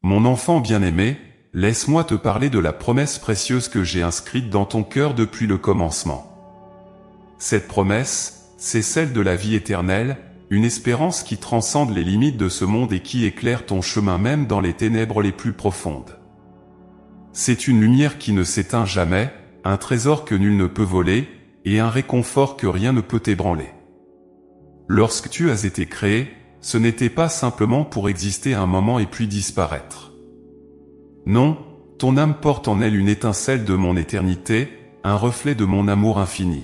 Mon enfant bien-aimé, laisse-moi te parler de la promesse précieuse que j'ai inscrite dans ton cœur depuis le commencement. Cette promesse, c'est celle de la vie éternelle, une espérance qui transcende les limites de ce monde et qui éclaire ton chemin même dans les ténèbres les plus profondes. C'est une lumière qui ne s'éteint jamais, un trésor que nul ne peut voler, et un réconfort que rien ne peut ébranler. Lorsque tu as été créé, ce n'était pas simplement pour exister un moment et puis disparaître. Non, ton âme porte en elle une étincelle de mon éternité, un reflet de mon amour infini.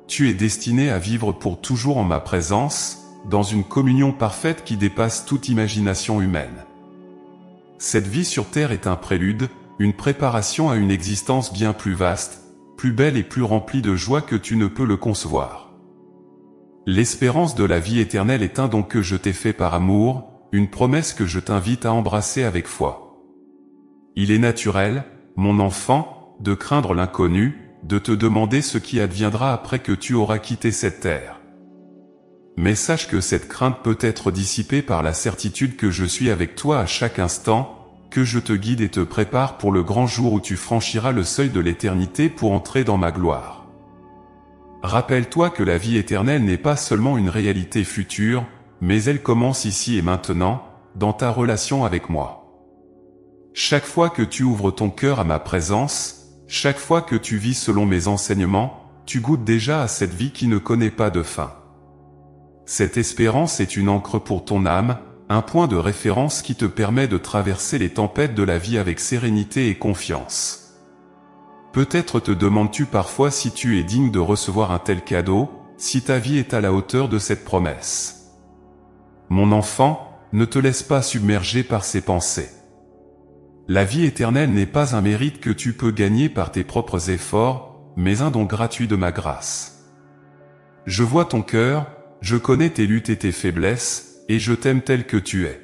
Tu es destiné à vivre pour toujours en ma présence, dans une communion parfaite qui dépasse toute imagination humaine. Cette vie sur terre est un prélude, une préparation à une existence bien plus vaste, plus belle et plus remplie de joie que tu ne peux le concevoir. L'espérance de la vie éternelle est un don que je t'ai fait par amour, une promesse que je t'invite à embrasser avec foi. Il est naturel, mon enfant, de craindre l'inconnu, de te demander ce qui adviendra après que tu auras quitté cette terre. Mais sache que cette crainte peut être dissipée par la certitude que je suis avec toi à chaque instant, que je te guide et te prépare pour le grand jour où tu franchiras le seuil de l'éternité pour entrer dans ma gloire. Rappelle-toi que la vie éternelle n'est pas seulement une réalité future, mais elle commence ici et maintenant, dans ta relation avec moi. Chaque fois que tu ouvres ton cœur à ma présence, chaque fois que tu vis selon mes enseignements, tu goûtes déjà à cette vie qui ne connaît pas de fin. Cette espérance est une encre pour ton âme, un point de référence qui te permet de traverser les tempêtes de la vie avec sérénité et confiance. Peut-être te demandes-tu parfois si tu es digne de recevoir un tel cadeau, si ta vie est à la hauteur de cette promesse. Mon enfant, ne te laisse pas submerger par ces pensées. La vie éternelle n'est pas un mérite que tu peux gagner par tes propres efforts, mais un don gratuit de ma grâce. Je vois ton cœur, je connais tes luttes et tes faiblesses, et je t'aime tel que tu es.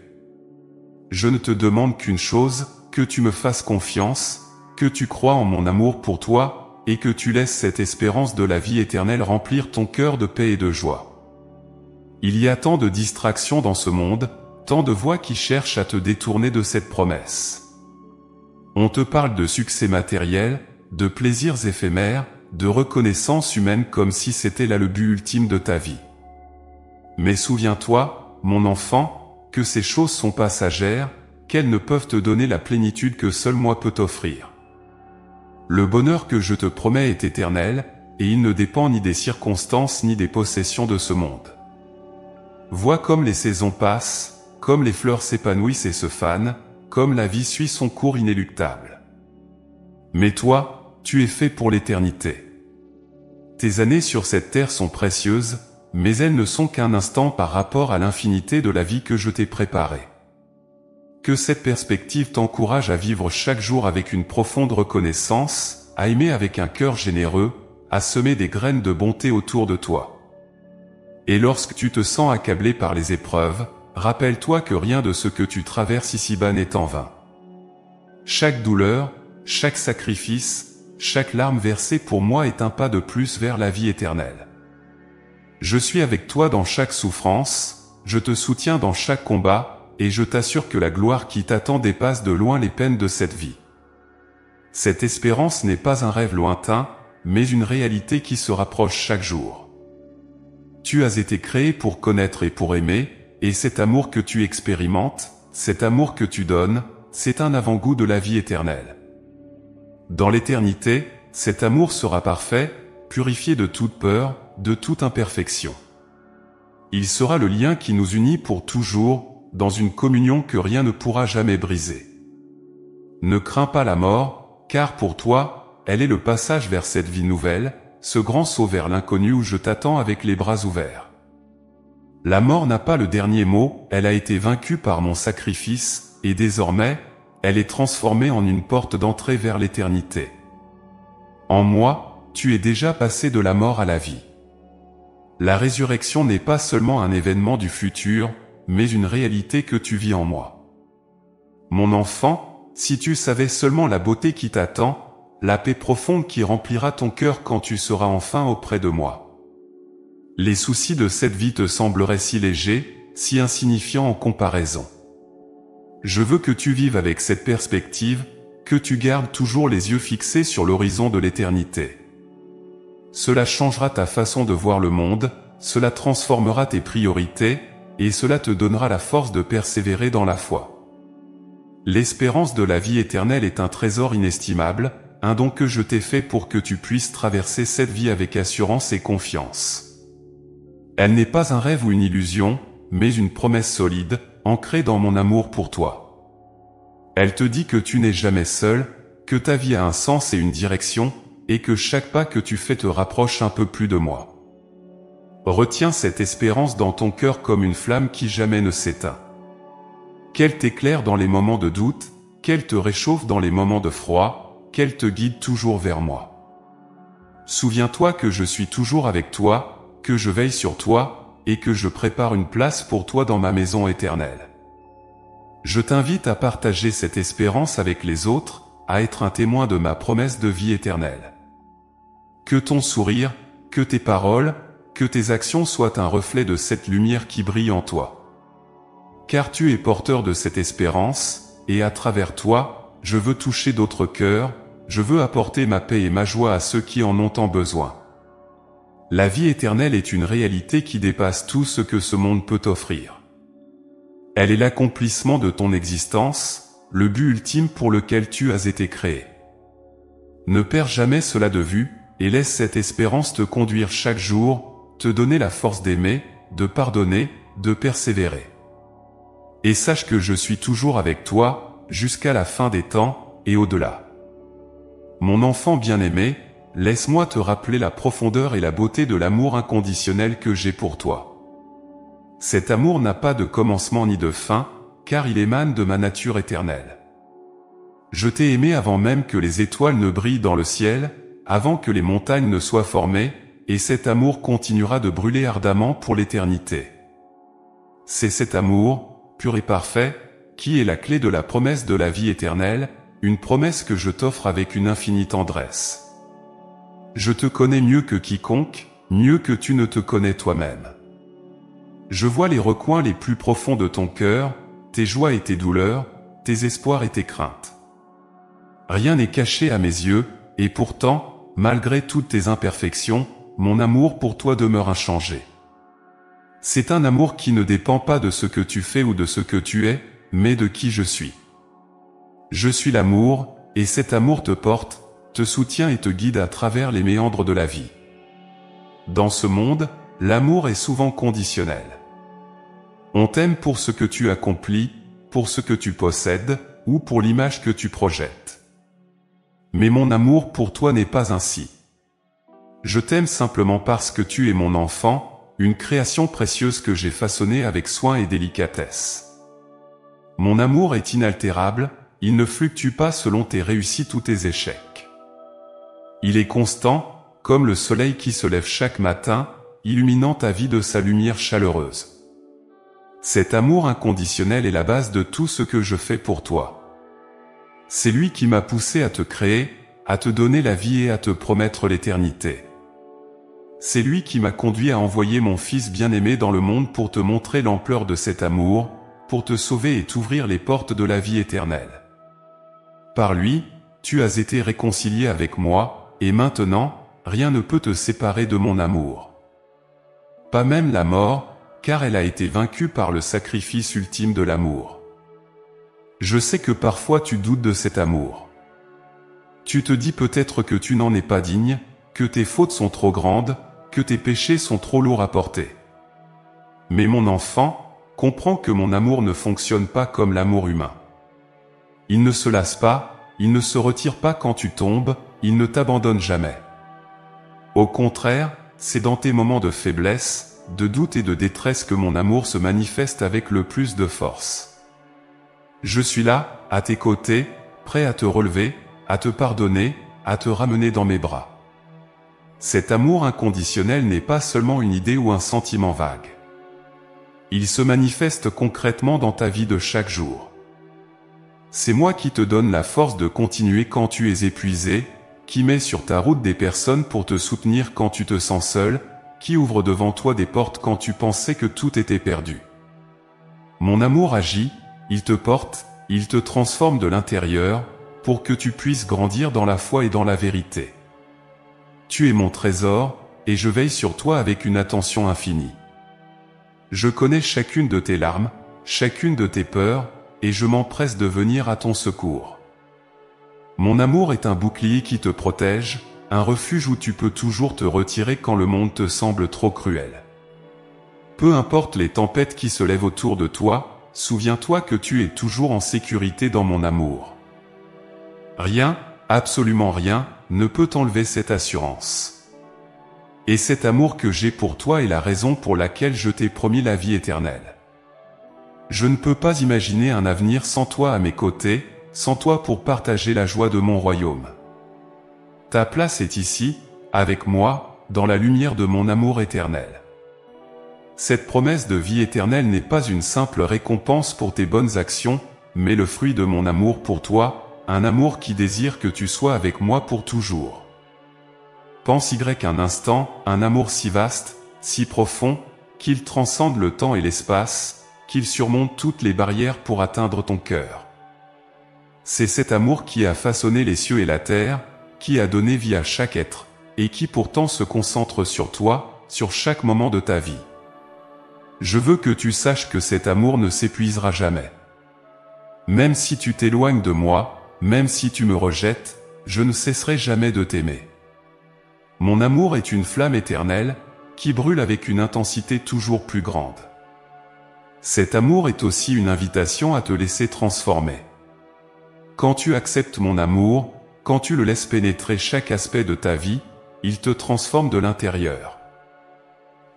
Je ne te demande qu'une chose, que tu me fasses confiance, que tu crois en mon amour pour toi, et que tu laisses cette espérance de la vie éternelle remplir ton cœur de paix et de joie. Il y a tant de distractions dans ce monde, tant de voix qui cherchent à te détourner de cette promesse. On te parle de succès matériel, de plaisirs éphémères, de reconnaissance humaine comme si c'était là le but ultime de ta vie. Mais souviens-toi, mon enfant, que ces choses sont passagères, qu'elles ne peuvent te donner la plénitude que seul moi peux t'offrir. Le bonheur que je te promets est éternel, et il ne dépend ni des circonstances ni des possessions de ce monde. Vois comme les saisons passent, comme les fleurs s'épanouissent et se fanent, comme la vie suit son cours inéluctable. Mais toi, tu es fait pour l'éternité. Tes années sur cette terre sont précieuses, mais elles ne sont qu'un instant par rapport à l'infinité de la vie que je t'ai préparée. Que cette perspective t'encourage à vivre chaque jour avec une profonde reconnaissance, à aimer avec un cœur généreux, à semer des graines de bonté autour de toi. Et lorsque tu te sens accablé par les épreuves, rappelle-toi que rien de ce que tu traverses ici-bas n'est en vain. Chaque douleur, chaque sacrifice, chaque larme versée pour moi est un pas de plus vers la vie éternelle. Je suis avec toi dans chaque souffrance, je te soutiens dans chaque combat, et je t'assure que la gloire qui t'attend dépasse de loin les peines de cette vie. Cette espérance n'est pas un rêve lointain, mais une réalité qui se rapproche chaque jour. Tu as été créé pour connaître et pour aimer, et cet amour que tu expérimentes, cet amour que tu donnes, c'est un avant-goût de la vie éternelle. Dans l'éternité, cet amour sera parfait, purifié de toute peur, de toute imperfection. Il sera le lien qui nous unit pour toujours, dans une communion que rien ne pourra jamais briser. Ne crains pas la mort, car pour toi, elle est le passage vers cette vie nouvelle, ce grand saut vers l'inconnu où je t'attends avec les bras ouverts. La mort n'a pas le dernier mot, elle a été vaincue par mon sacrifice, et désormais, elle est transformée en une porte d'entrée vers l'éternité. En moi, tu es déjà passé de la mort à la vie. La résurrection n'est pas seulement un événement du futur, mais une réalité que tu vis en moi. Mon enfant, si tu savais seulement la beauté qui t'attend, la paix profonde qui remplira ton cœur quand tu seras enfin auprès de moi. Les soucis de cette vie te sembleraient si légers, si insignifiants en comparaison. Je veux que tu vives avec cette perspective, que tu gardes toujours les yeux fixés sur l'horizon de l'éternité. Cela changera ta façon de voir le monde, cela transformera tes priorités, et cela te donnera la force de persévérer dans la foi. L'espérance de la vie éternelle est un trésor inestimable, un don que je t'ai fait pour que tu puisses traverser cette vie avec assurance et confiance. Elle n'est pas un rêve ou une illusion, mais une promesse solide, ancrée dans mon amour pour toi. Elle te dit que tu n'es jamais seul, que ta vie a un sens et une direction, et que chaque pas que tu fais te rapproche un peu plus de moi. Retiens cette espérance dans ton cœur comme une flamme qui jamais ne s'éteint. Qu'elle t'éclaire dans les moments de doute, qu'elle te réchauffe dans les moments de froid, qu'elle te guide toujours vers moi. Souviens-toi que je suis toujours avec toi, que je veille sur toi, et que je prépare une place pour toi dans ma maison éternelle. Je t'invite à partager cette espérance avec les autres, à être un témoin de ma promesse de vie éternelle. Que ton sourire, que tes paroles, que tes actions soient un reflet de cette lumière qui brille en toi. Car tu es porteur de cette espérance, et à travers toi, je veux toucher d'autres cœurs, je veux apporter ma paix et ma joie à ceux qui en ont tant besoin. La vie éternelle est une réalité qui dépasse tout ce que ce monde peut offrir. Elle est l'accomplissement de ton existence, le but ultime pour lequel tu as été créé. Ne perds jamais cela de vue, et laisse cette espérance te conduire chaque jour, te donner la force d'aimer, de pardonner, de persévérer. Et sache que je suis toujours avec toi, jusqu'à la fin des temps, et au-delà. Mon enfant bien-aimé, laisse-moi te rappeler la profondeur et la beauté de l'amour inconditionnel que j'ai pour toi. Cet amour n'a pas de commencement ni de fin, car il émane de ma nature éternelle. Je t'ai aimé avant même que les étoiles ne brillent dans le ciel, avant que les montagnes ne soient formées, et cet amour continuera de brûler ardemment pour l'éternité. C'est cet amour, pur et parfait, qui est la clé de la promesse de la vie éternelle, une promesse que je t'offre avec une infinie tendresse. Je te connais mieux que quiconque, mieux que tu ne te connais toi-même. Je vois les recoins les plus profonds de ton cœur, tes joies et tes douleurs, tes espoirs et tes craintes. Rien n'est caché à mes yeux, et pourtant, malgré toutes tes imperfections, mon amour pour toi demeure inchangé. C'est un amour qui ne dépend pas de ce que tu fais ou de ce que tu es, mais de qui je suis. Je suis l'amour, et cet amour te porte, te soutient et te guide à travers les méandres de la vie. Dans ce monde, l'amour est souvent conditionnel. On t'aime pour ce que tu accomplis, pour ce que tu possèdes, ou pour l'image que tu projettes. Mais mon amour pour toi n'est pas ainsi. Je t'aime simplement parce que tu es mon enfant, une création précieuse que j'ai façonnée avec soin et délicatesse. Mon amour est inaltérable, il ne fluctue pas selon tes réussites ou tes échecs. Il est constant, comme le soleil qui se lève chaque matin, illuminant ta vie de sa lumière chaleureuse. Cet amour inconditionnel est la base de tout ce que je fais pour toi. C'est lui qui m'a poussé à te créer, à te donner la vie et à te promettre l'éternité. C'est lui qui m'a conduit à envoyer mon Fils bien-aimé dans le monde pour te montrer l'ampleur de cet amour, pour te sauver et t'ouvrir les portes de la vie éternelle. Par lui, tu as été réconcilié avec moi, et maintenant, rien ne peut te séparer de mon amour. Pas même la mort, car elle a été vaincue par le sacrifice ultime de l'amour. Je sais que parfois tu doutes de cet amour. Tu te dis peut-être que tu n'en es pas digne, que tes fautes sont trop grandes, que tes péchés sont trop lourds à porter. Mais mon enfant, comprends que mon amour ne fonctionne pas comme l'amour humain. Il ne se lasse pas, il ne se retire pas quand tu tombes, il ne t'abandonne jamais. Au contraire, c'est dans tes moments de faiblesse, de doute et de détresse que mon amour se manifeste avec le plus de force. Je suis là, à tes côtés, prêt à te relever, à te pardonner, à te ramener dans mes bras. Cet amour inconditionnel n'est pas seulement une idée ou un sentiment vague. Il se manifeste concrètement dans ta vie de chaque jour. C'est moi qui te donne la force de continuer quand tu es épuisé, qui met sur ta route des personnes pour te soutenir quand tu te sens seul, qui ouvre devant toi des portes quand tu pensais que tout était perdu. Mon amour agit, il te porte, il te transforme de l'intérieur, pour que tu puisses grandir dans la foi et dans la vérité. Tu es mon trésor, et je veille sur toi avec une attention infinie. Je connais chacune de tes larmes, chacune de tes peurs, et je m'empresse de venir à ton secours. Mon amour est un bouclier qui te protège, un refuge où tu peux toujours te retirer quand le monde te semble trop cruel. Peu importe les tempêtes qui se lèvent autour de toi, souviens-toi que tu es toujours en sécurité dans mon amour. Rien, absolument rien, ne peut t'enlever cette assurance. Et cet amour que j'ai pour toi est la raison pour laquelle je t'ai promis la vie éternelle. Je ne peux pas imaginer un avenir sans toi à mes côtés, sans toi pour partager la joie de mon royaume. Ta place est ici, avec moi, dans la lumière de mon amour éternel. Cette promesse de vie éternelle n'est pas une simple récompense pour tes bonnes actions, mais le fruit de mon amour pour toi, un amour qui désire que tu sois avec moi pour toujours. Pense un instant, un amour si vaste, si profond, qu'il transcende le temps et l'espace, qu'il surmonte toutes les barrières pour atteindre ton cœur. C'est cet amour qui a façonné les cieux et la terre, qui a donné vie à chaque être, et qui pourtant se concentre sur toi, sur chaque moment de ta vie. Je veux que tu saches que cet amour ne s'épuisera jamais. Même si tu t'éloignes de moi, même si tu me rejettes, je ne cesserai jamais de t'aimer. Mon amour est une flamme éternelle, qui brûle avec une intensité toujours plus grande. Cet amour est aussi une invitation à te laisser transformer. Quand tu acceptes mon amour, quand tu le laisses pénétrer chaque aspect de ta vie, il te transforme de l'intérieur.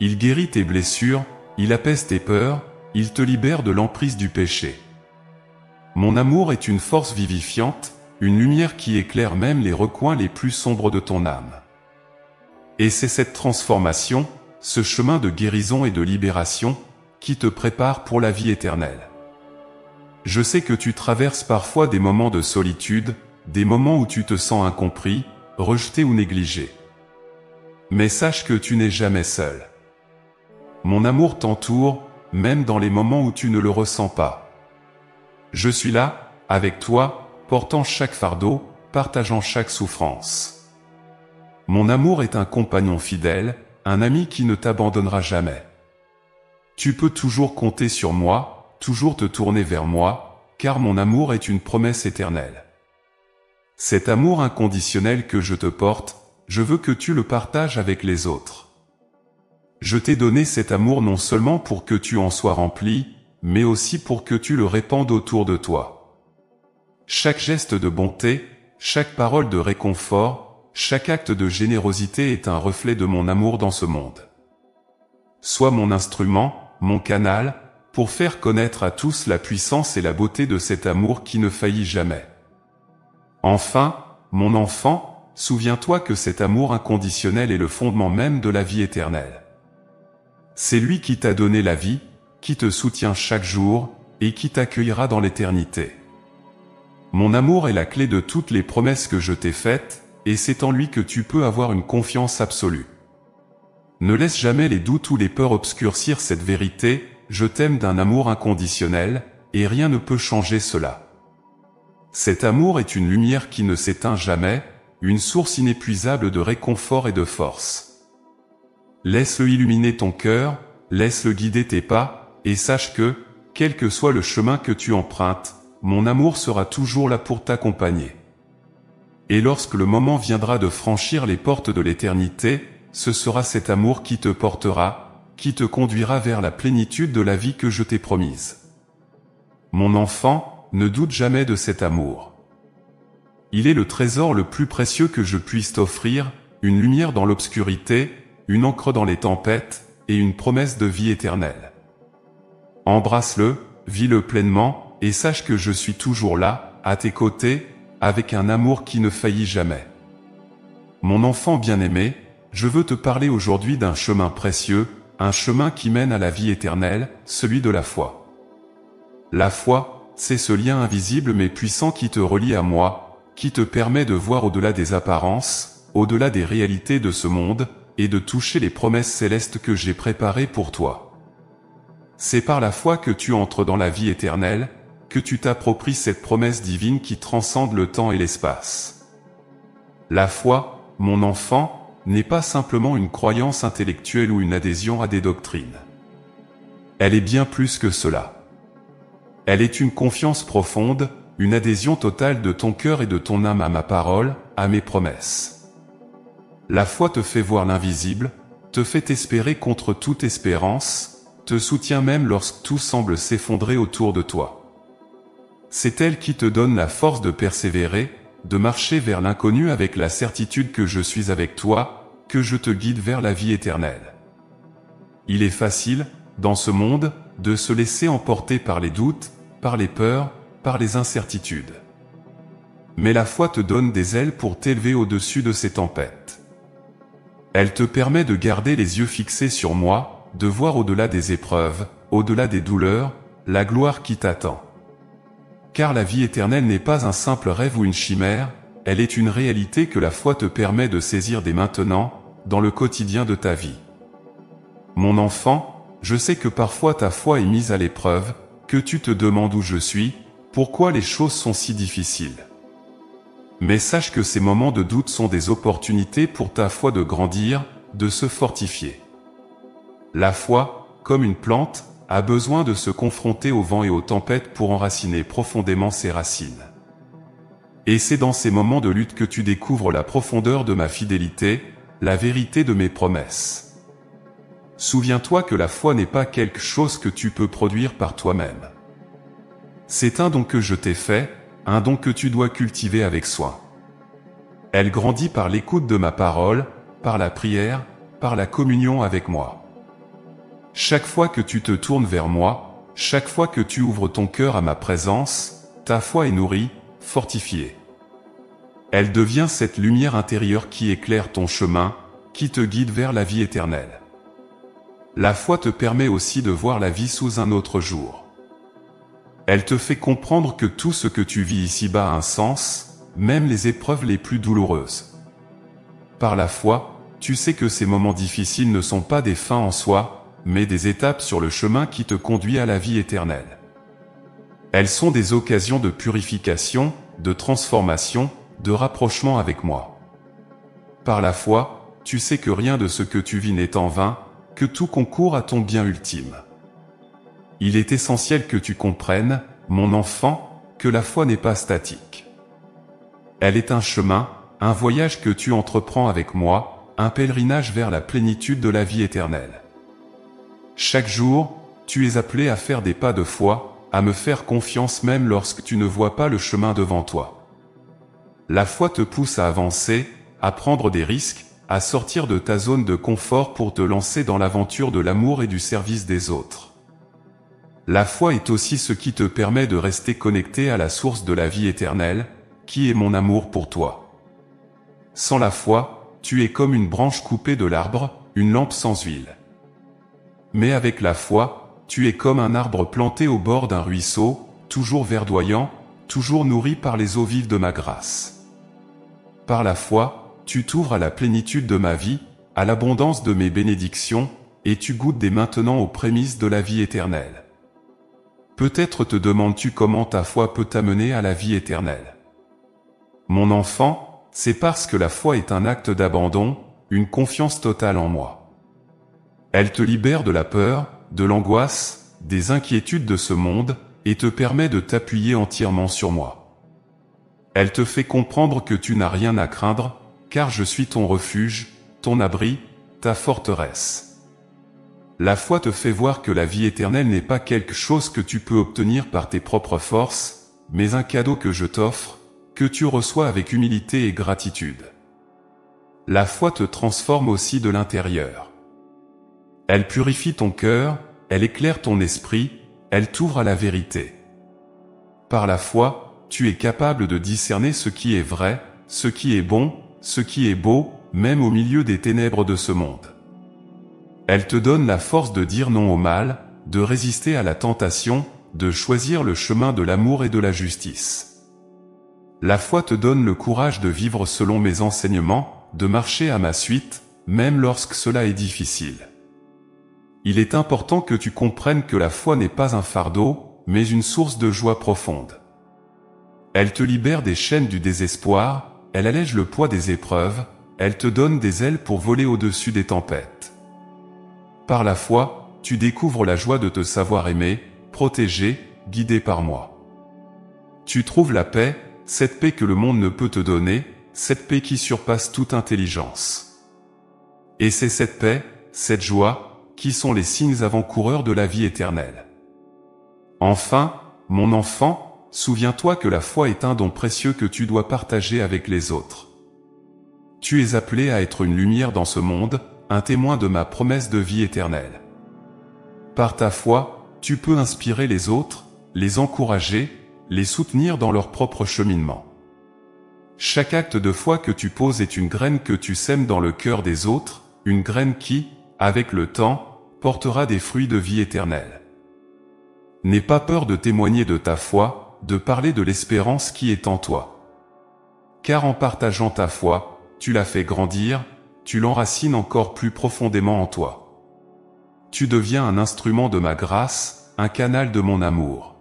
Il guérit tes blessures, il apaise tes peurs, il te libère de l'emprise du péché. Mon amour est une force vivifiante, une lumière qui éclaire même les recoins les plus sombres de ton âme. Et c'est cette transformation, ce chemin de guérison et de libération, qui te prépare pour la vie éternelle. Je sais que tu traverses parfois des moments de solitude, des moments où tu te sens incompris, rejeté ou négligé. Mais sache que tu n'es jamais seul. Mon amour t'entoure, même dans les moments où tu ne le ressens pas. Je suis là, avec toi, portant chaque fardeau, partageant chaque souffrance. Mon amour est un compagnon fidèle, un ami qui ne t'abandonnera jamais. Tu peux toujours compter sur moi, toujours te tourner vers moi, car mon amour est une promesse éternelle. Cet amour inconditionnel que je te porte, je veux que tu le partages avec les autres. Je t'ai donné cet amour non seulement pour que tu en sois rempli, mais aussi pour que tu le répandes autour de toi. Chaque geste de bonté, chaque parole de réconfort, chaque acte de générosité est un reflet de mon amour dans ce monde. Sois mon instrument, mon canal, pour faire connaître à tous la puissance et la beauté de cet amour qui ne faillit jamais. Enfin, mon enfant, souviens-toi que cet amour inconditionnel est le fondement même de la vie éternelle. C'est lui qui t'a donné la vie, qui te soutient chaque jour, et qui t'accueillera dans l'éternité. Mon amour est la clé de toutes les promesses que je t'ai faites, et c'est en lui que tu peux avoir une confiance absolue. Ne laisse jamais les doutes ou les peurs obscurcir cette vérité, je t'aime d'un amour inconditionnel, et rien ne peut changer cela. Cet amour est une lumière qui ne s'éteint jamais, une source inépuisable de réconfort et de force. Laisse-le illuminer ton cœur, laisse-le guider tes pas, et sache que, quel que soit le chemin que tu empruntes, mon amour sera toujours là pour t'accompagner. Et lorsque le moment viendra de franchir les portes de l'éternité, ce sera cet amour qui te portera, qui te conduira vers la plénitude de la vie que je t'ai promise. Mon enfant, ne doute jamais de cet amour. Il est le trésor le plus précieux que je puisse t'offrir, une lumière dans l'obscurité, une encre dans les tempêtes, et une promesse de vie éternelle. Embrasse-le, vis-le pleinement, et sache que je suis toujours là, à tes côtés, avec un amour qui ne faillit jamais. Mon enfant bien-aimé, je veux te parler aujourd'hui d'un chemin précieux, un chemin qui mène à la vie éternelle, celui de la foi. La foi, c'est ce lien invisible mais puissant qui te relie à moi, qui te permet de voir au-delà des apparences, au-delà des réalités de ce monde, et de toucher les promesses célestes que j'ai préparées pour toi. C'est par la foi que tu entres dans la vie éternelle, que tu t'appropries cette promesse divine qui transcende le temps et l'espace. La foi, mon enfant, n'est pas simplement une croyance intellectuelle ou une adhésion à des doctrines. Elle est bien plus que cela. Elle est une confiance profonde, une adhésion totale de ton cœur et de ton âme à ma parole, à mes promesses. La foi te fait voir l'invisible, te fait espérer contre toute espérance, te soutient même lorsque tout semble s'effondrer autour de toi. C'est elle qui te donne la force de persévérer, de marcher vers l'inconnu avec la certitude que je suis avec toi, que je te guide vers la vie éternelle. Il est facile, dans ce monde, de se laisser emporter par les doutes, par les peurs, par les incertitudes. Mais la foi te donne des ailes pour t'élever au-dessus de ces tempêtes. Elle te permet de garder les yeux fixés sur moi, de voir au-delà des épreuves, au-delà des douleurs, la gloire qui t'attend. Car la vie éternelle n'est pas un simple rêve ou une chimère, elle est une réalité que la foi te permet de saisir dès maintenant, dans le quotidien de ta vie. Mon enfant, je sais que parfois ta foi est mise à l'épreuve, que tu te demandes où je suis, pourquoi les choses sont si difficiles. Mais sache que ces moments de doute sont des opportunités pour ta foi de grandir, de se fortifier. La foi, comme une plante, a besoin de se confronter au vent et aux tempêtes pour enraciner profondément ses racines. Et c'est dans ces moments de lutte que tu découvres la profondeur de ma fidélité, la vérité de mes promesses. Souviens-toi que la foi n'est pas quelque chose que tu peux produire par toi-même. C'est un don que je t'ai fait, un don que tu dois cultiver avec soin. Elle grandit par l'écoute de ma parole, par la prière, par la communion avec moi. Chaque fois que tu te tournes vers moi, chaque fois que tu ouvres ton cœur à ma présence, ta foi est nourrie, fortifiée. Elle devient cette lumière intérieure qui éclaire ton chemin, qui te guide vers la vie éternelle. La foi te permet aussi de voir la vie sous un autre jour. Elle te fait comprendre que tout ce que tu vis ici-bas a un sens, même les épreuves les plus douloureuses. Par la foi, tu sais que ces moments difficiles ne sont pas des fins en soi, mais des étapes sur le chemin qui te conduit à la vie éternelle. Elles sont des occasions de purification, de transformation, de rapprochement avec moi. Par la foi, tu sais que rien de ce que tu vis n'est en vain, que tout concourt à ton bien ultime. Il est essentiel que tu comprennes, mon enfant, que la foi n'est pas statique. Elle est un chemin, un voyage que tu entreprends avec moi, un pèlerinage vers la plénitude de la vie éternelle. Chaque jour, tu es appelé à faire des pas de foi, à me faire confiance même lorsque tu ne vois pas le chemin devant toi. La foi te pousse à avancer, à prendre des risques, à sortir de ta zone de confort pour te lancer dans l'aventure de l'amour et du service des autres. La foi est aussi ce qui te permet de rester connecté à la source de la vie éternelle, qui est mon amour pour toi. Sans la foi, tu es comme une branche coupée de l'arbre, une lampe sans huile. Mais avec la foi, tu es comme un arbre planté au bord d'un ruisseau, toujours verdoyant, toujours nourri par les eaux vives de ma grâce. Par la foi, tu t'ouvres à la plénitude de ma vie, à l'abondance de mes bénédictions, et tu goûtes dès maintenant aux prémices de la vie éternelle. Peut-être te demandes-tu comment ta foi peut t'amener à la vie éternelle. Mon enfant, c'est parce que la foi est un acte d'abandon, une confiance totale en moi. Elle te libère de la peur, de l'angoisse, des inquiétudes de ce monde, et te permet de t'appuyer entièrement sur moi. Elle te fait comprendre que tu n'as rien à craindre, car je suis ton refuge, ton abri, ta forteresse. La foi te fait voir que la vie éternelle n'est pas quelque chose que tu peux obtenir par tes propres forces, mais un cadeau que je t'offre, que tu reçois avec humilité et gratitude. La foi te transforme aussi de l'intérieur. Elle purifie ton cœur, elle éclaire ton esprit, elle t'ouvre à la vérité. Par la foi, tu es capable de discerner ce qui est vrai, ce qui est bon, ce qui est beau, même au milieu des ténèbres de ce monde. Elle te donne la force de dire non au mal, de résister à la tentation, de choisir le chemin de l'amour et de la justice. La foi te donne le courage de vivre selon mes enseignements, de marcher à ma suite, même lorsque cela est difficile. Il est important que tu comprennes que la foi n'est pas un fardeau, mais une source de joie profonde. Elle te libère des chaînes du désespoir, elle allège le poids des épreuves, elle te donne des ailes pour voler au-dessus des tempêtes. Par la foi, tu découvres la joie de te savoir aimé, protégé, guidé par moi. Tu trouves la paix, cette paix que le monde ne peut te donner, cette paix qui surpasse toute intelligence. Et c'est cette paix, cette joie, qui sont les signes avant-coureurs de la vie éternelle. Enfin, mon enfant, souviens-toi que la foi est un don précieux que tu dois partager avec les autres. Tu es appelé à être une lumière dans ce monde, un témoin de ma promesse de vie éternelle. Par ta foi, tu peux inspirer les autres, les encourager, les soutenir dans leur propre cheminement. Chaque acte de foi que tu poses est une graine que tu sèmes dans le cœur des autres, une graine qui, avec le temps, portera des fruits de vie éternelle. N'aie pas peur de témoigner de ta foi, de parler de l'espérance qui est en toi. Car en partageant ta foi, tu la fais grandir, tu l'enracines encore plus profondément en toi. Tu deviens un instrument de ma grâce, un canal de mon amour.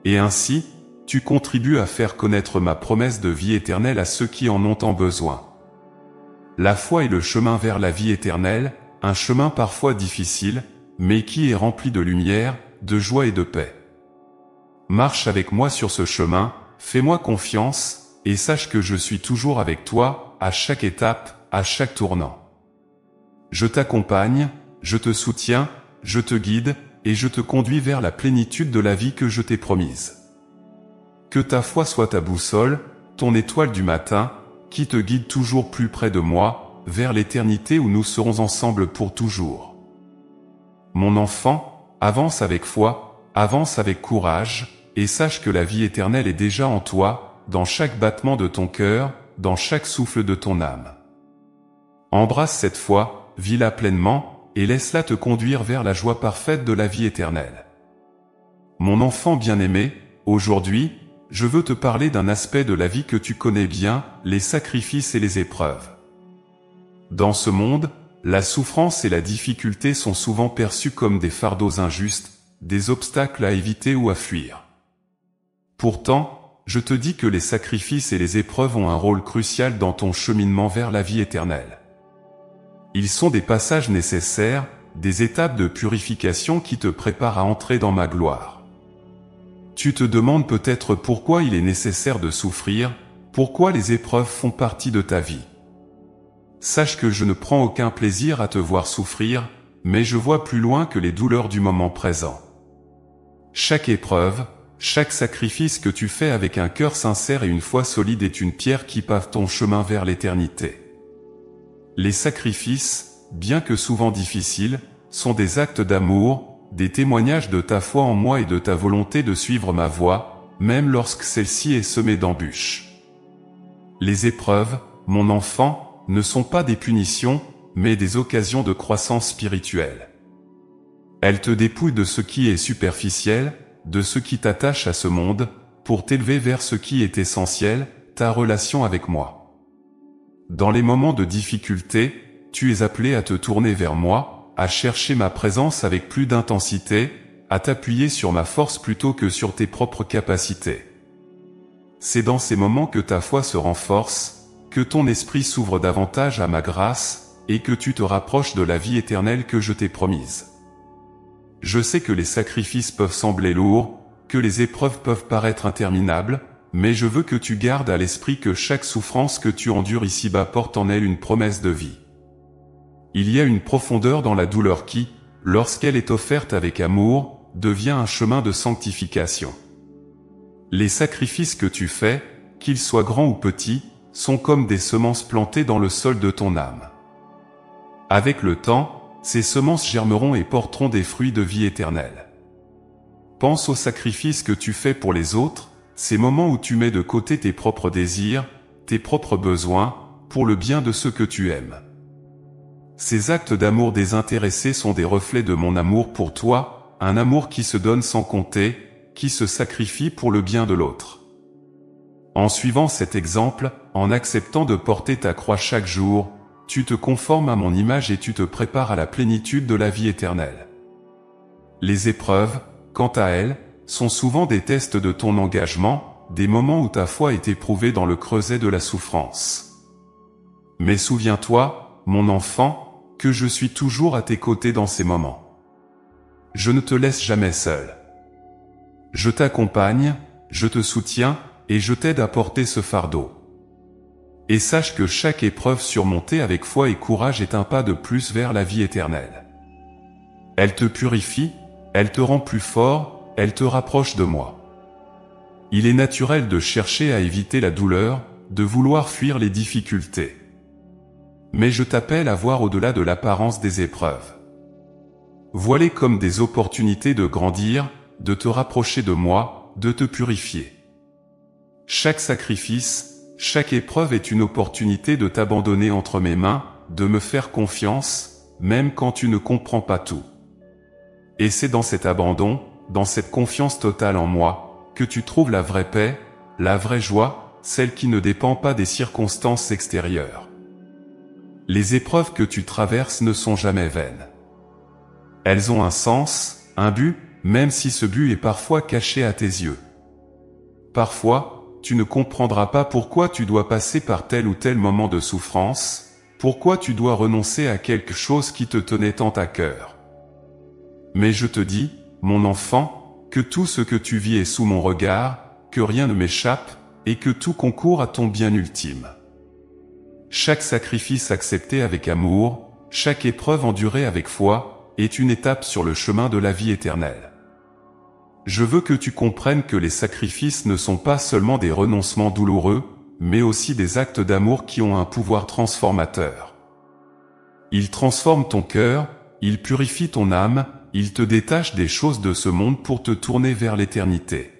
Et ainsi, tu contribues à faire connaître ma promesse de vie éternelle à ceux qui en ont tant besoin. La foi est le chemin vers la vie éternelle, un chemin parfois difficile, mais qui est rempli de lumière, de joie et de paix. Marche avec moi sur ce chemin, fais-moi confiance, et sache que je suis toujours avec toi, à chaque étape, à chaque tournant. Je t'accompagne, je te soutiens, je te guide, et je te conduis vers la plénitude de la vie que je t'ai promise. Que ta foi soit ta boussole, ton étoile du matin, qui te guide toujours plus près de moi, vers l'éternité où nous serons ensemble pour toujours. Mon enfant, avance avec foi, avance avec courage, et sache que la vie éternelle est déjà en toi, dans chaque battement de ton cœur, dans chaque souffle de ton âme. Embrasse cette foi, vis-la pleinement, et laisse-la te conduire vers la joie parfaite de la vie éternelle. Mon enfant bien-aimé, aujourd'hui, je veux te parler d'un aspect de la vie que tu connais bien, les sacrifices et les épreuves. Dans ce monde, la souffrance et la difficulté sont souvent perçues comme des fardeaux injustes, des obstacles à éviter ou à fuir. Pourtant, je te dis que les sacrifices et les épreuves ont un rôle crucial dans ton cheminement vers la vie éternelle. Ils sont des passages nécessaires, des étapes de purification qui te préparent à entrer dans ma gloire. Tu te demandes peut-être pourquoi il est nécessaire de souffrir, pourquoi les épreuves font partie de ta vie. Sache que je ne prends aucun plaisir à te voir souffrir, mais je vois plus loin que les douleurs du moment présent. Chaque épreuve, chaque sacrifice que tu fais avec un cœur sincère et une foi solide est une pierre qui pave ton chemin vers l'éternité. Les sacrifices, bien que souvent difficiles, sont des actes d'amour, des témoignages de ta foi en moi et de ta volonté de suivre ma voie, même lorsque celle-ci est semée d'embûches. Les épreuves, mon enfant, ne sont pas des punitions, mais des occasions de croissance spirituelle. Elles te dépouillent de ce qui est superficiel, de ce qui t'attache à ce monde, pour t'élever vers ce qui est essentiel, ta relation avec moi. Dans les moments de difficulté, tu es appelé à te tourner vers moi, à chercher ma présence avec plus d'intensité, à t'appuyer sur ma force plutôt que sur tes propres capacités. C'est dans ces moments que ta foi se renforce, que ton esprit s'ouvre davantage à ma grâce, et que tu te rapproches de la vie éternelle que je t'ai promise. Je sais que les sacrifices peuvent sembler lourds, que les épreuves peuvent paraître interminables, mais je veux que tu gardes à l'esprit que chaque souffrance que tu endures ici-bas porte en elle une promesse de vie. Il y a une profondeur dans la douleur qui, lorsqu'elle est offerte avec amour, devient un chemin de sanctification. Les sacrifices que tu fais, qu'ils soient grands ou petits, sont comme des semences plantées dans le sol de ton âme. Avec le temps, ces semences germeront et porteront des fruits de vie éternelle. Pense aux sacrifices que tu fais pour les autres, ces moments où tu mets de côté tes propres désirs, tes propres besoins, pour le bien de ceux que tu aimes. Ces actes d'amour désintéressé sont des reflets de mon amour pour toi, un amour qui se donne sans compter, qui se sacrifie pour le bien de l'autre. En suivant cet exemple, en acceptant de porter ta croix chaque jour, tu te conformes à mon image et tu te prépares à la plénitude de la vie éternelle. Les épreuves, quant à elles, sont souvent des tests de ton engagement, des moments où ta foi est éprouvée dans le creuset de la souffrance. Mais souviens-toi, mon enfant, que je suis toujours à tes côtés dans ces moments. Je ne te laisse jamais seul. Je t'accompagne, je te soutiens, et je t'aide à porter ce fardeau. Et sache que chaque épreuve surmontée avec foi et courage est un pas de plus vers la vie éternelle. Elle te purifie, elle te rend plus fort, elle te rapproche de moi. Il est naturel de chercher à éviter la douleur, de vouloir fuir les difficultés. Mais je t'appelle à voir au-delà de l'apparence des épreuves. Vois-les comme des opportunités de grandir, de te rapprocher de moi, de te purifier. Chaque sacrifice, chaque épreuve est une opportunité de t'abandonner entre mes mains, de me faire confiance, même quand tu ne comprends pas tout. Et c'est dans cet abandon, dans cette confiance totale en moi, que tu trouves la vraie paix, la vraie joie, celle qui ne dépend pas des circonstances extérieures. Les épreuves que tu traverses ne sont jamais vaines. Elles ont un sens, un but, même si ce but est parfois caché à tes yeux. Parfois, tu ne comprendras pas pourquoi tu dois passer par tel ou tel moment de souffrance, pourquoi tu dois renoncer à quelque chose qui te tenait tant à cœur. Mais je te dis, mon enfant, que tout ce que tu vis est sous mon regard, que rien ne m'échappe, et que tout concourt à ton bien ultime. Chaque sacrifice accepté avec amour, chaque épreuve endurée avec foi, est une étape sur le chemin de la vie éternelle. Je veux que tu comprennes que les sacrifices ne sont pas seulement des renoncements douloureux, mais aussi des actes d'amour qui ont un pouvoir transformateur. Ils transforment ton cœur, ils purifient ton âme, ils te détachent des choses de ce monde pour te tourner vers l'éternité.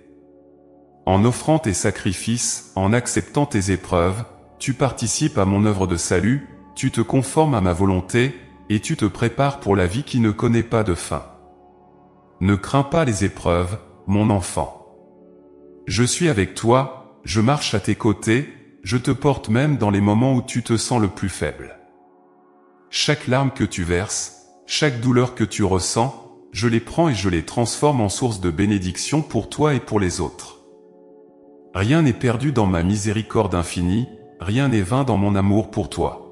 En offrant tes sacrifices, en acceptant tes épreuves, tu participes à mon œuvre de salut, tu te conformes à ma volonté, et tu te prépares pour la vie qui ne connaît pas de fin. Ne crains pas les épreuves, mon enfant. Je suis avec toi, je marche à tes côtés, je te porte même dans les moments où tu te sens le plus faible. Chaque larme que tu verses, chaque douleur que tu ressens, je les prends et je les transforme en source de bénédiction pour toi et pour les autres. Rien n'est perdu dans ma miséricorde infinie, rien n'est vain dans mon amour pour toi.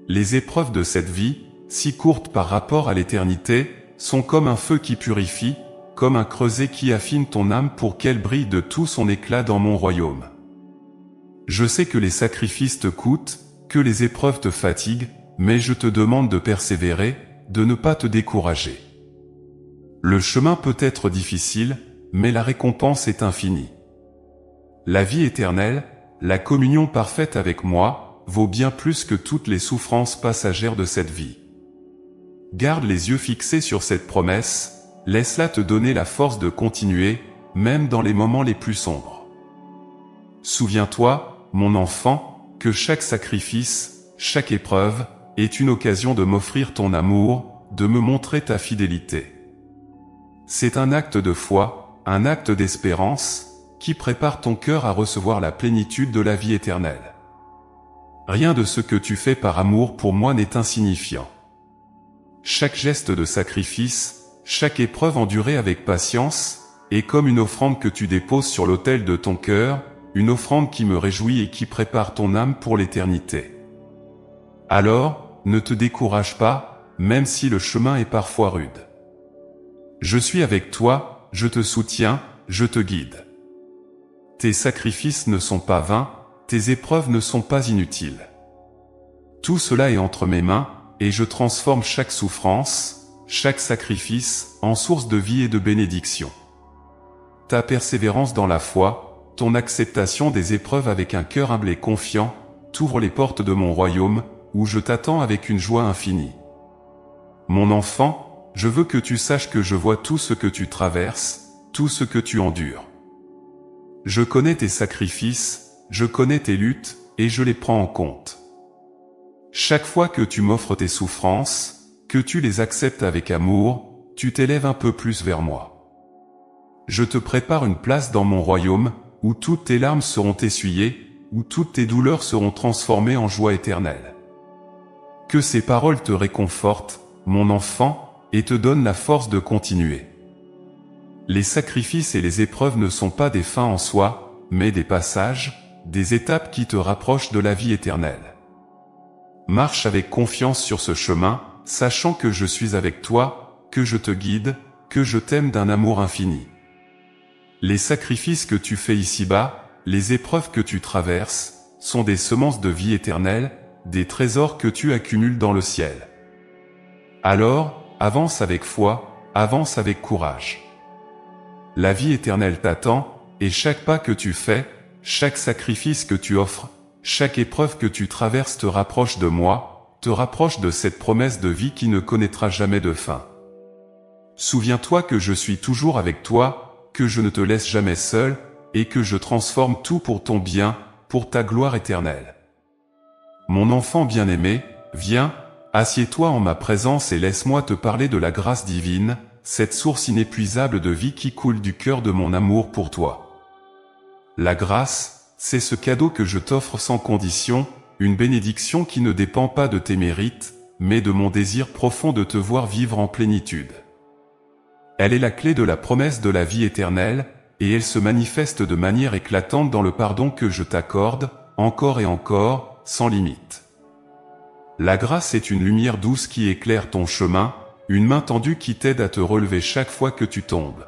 Les épreuves de cette vie, si courtes par rapport à l'éternité, sont comme un feu qui purifie, comme un creuset qui affine ton âme pour qu'elle brille de tout son éclat dans mon royaume. Je sais que les sacrifices te coûtent, que les épreuves te fatiguent, mais je te demande de persévérer, de ne pas te décourager. Le chemin peut être difficile, mais la récompense est infinie. La vie éternelle, la communion parfaite avec moi, vaut bien plus que toutes les souffrances passagères de cette vie. Garde les yeux fixés sur cette promesse, laisse-la te donner la force de continuer, même dans les moments les plus sombres. Souviens-toi, mon enfant, que chaque sacrifice, chaque épreuve, est une occasion de m'offrir ton amour, de me montrer ta fidélité. C'est un acte de foi, un acte d'espérance, qui prépare ton cœur à recevoir la plénitude de la vie éternelle. Rien de ce que tu fais par amour pour moi n'est insignifiant. Chaque geste de sacrifice, chaque épreuve endurée avec patience, est comme une offrande que tu déposes sur l'autel de ton cœur, une offrande qui me réjouit et qui prépare ton âme pour l'éternité. Alors, ne te décourage pas, même si le chemin est parfois rude. Je suis avec toi, je te soutiens, je te guide. Tes sacrifices ne sont pas vains, tes épreuves ne sont pas inutiles. Tout cela est entre mes mains, et je transforme chaque souffrance, chaque sacrifice, en source de vie et de bénédiction. Ta persévérance dans la foi, ton acceptation des épreuves avec un cœur humble et confiant, t'ouvre les portes de mon royaume, où je t'attends avec une joie infinie. Mon enfant, je veux que tu saches que je vois tout ce que tu traverses, tout ce que tu endures. Je connais tes sacrifices, je connais tes luttes, et je les prends en compte. Chaque fois que tu m'offres tes souffrances, que tu les acceptes avec amour, tu t'élèves un peu plus vers moi. Je te prépare une place dans mon royaume, où toutes tes larmes seront essuyées, où toutes tes douleurs seront transformées en joie éternelle. Que ces paroles te réconfortent, mon enfant, et te donnent la force de continuer. Les sacrifices et les épreuves ne sont pas des fins en soi, mais des passages, des étapes qui te rapprochent de la vie éternelle. Marche avec confiance sur ce chemin, sachant que je suis avec toi, que je te guide, que je t'aime d'un amour infini. Les sacrifices que tu fais ici-bas, les épreuves que tu traverses, sont des semences de vie éternelle, des trésors que tu accumules dans le ciel. Alors, avance avec foi, avance avec courage. La vie éternelle t'attend, et chaque pas que tu fais, chaque sacrifice que tu offres, chaque épreuve que tu traverses te rapproche de moi, te rapproche de cette promesse de vie qui ne connaîtra jamais de fin. Souviens-toi que je suis toujours avec toi, que je ne te laisse jamais seul, et que je transforme tout pour ton bien, pour ta gloire éternelle. Mon enfant bien-aimé, viens, assieds-toi en ma présence et laisse-moi te parler de la grâce divine, cette source inépuisable de vie qui coule du cœur de mon amour pour toi. La grâce, c'est ce cadeau que je t'offre sans condition, une bénédiction qui ne dépend pas de tes mérites, mais de mon désir profond de te voir vivre en plénitude. Elle est la clé de la promesse de la vie éternelle, et elle se manifeste de manière éclatante dans le pardon que je t'accorde, encore et encore, sans limite. La grâce est une lumière douce qui éclaire ton chemin, une main tendue qui t'aide à te relever chaque fois que tu tombes.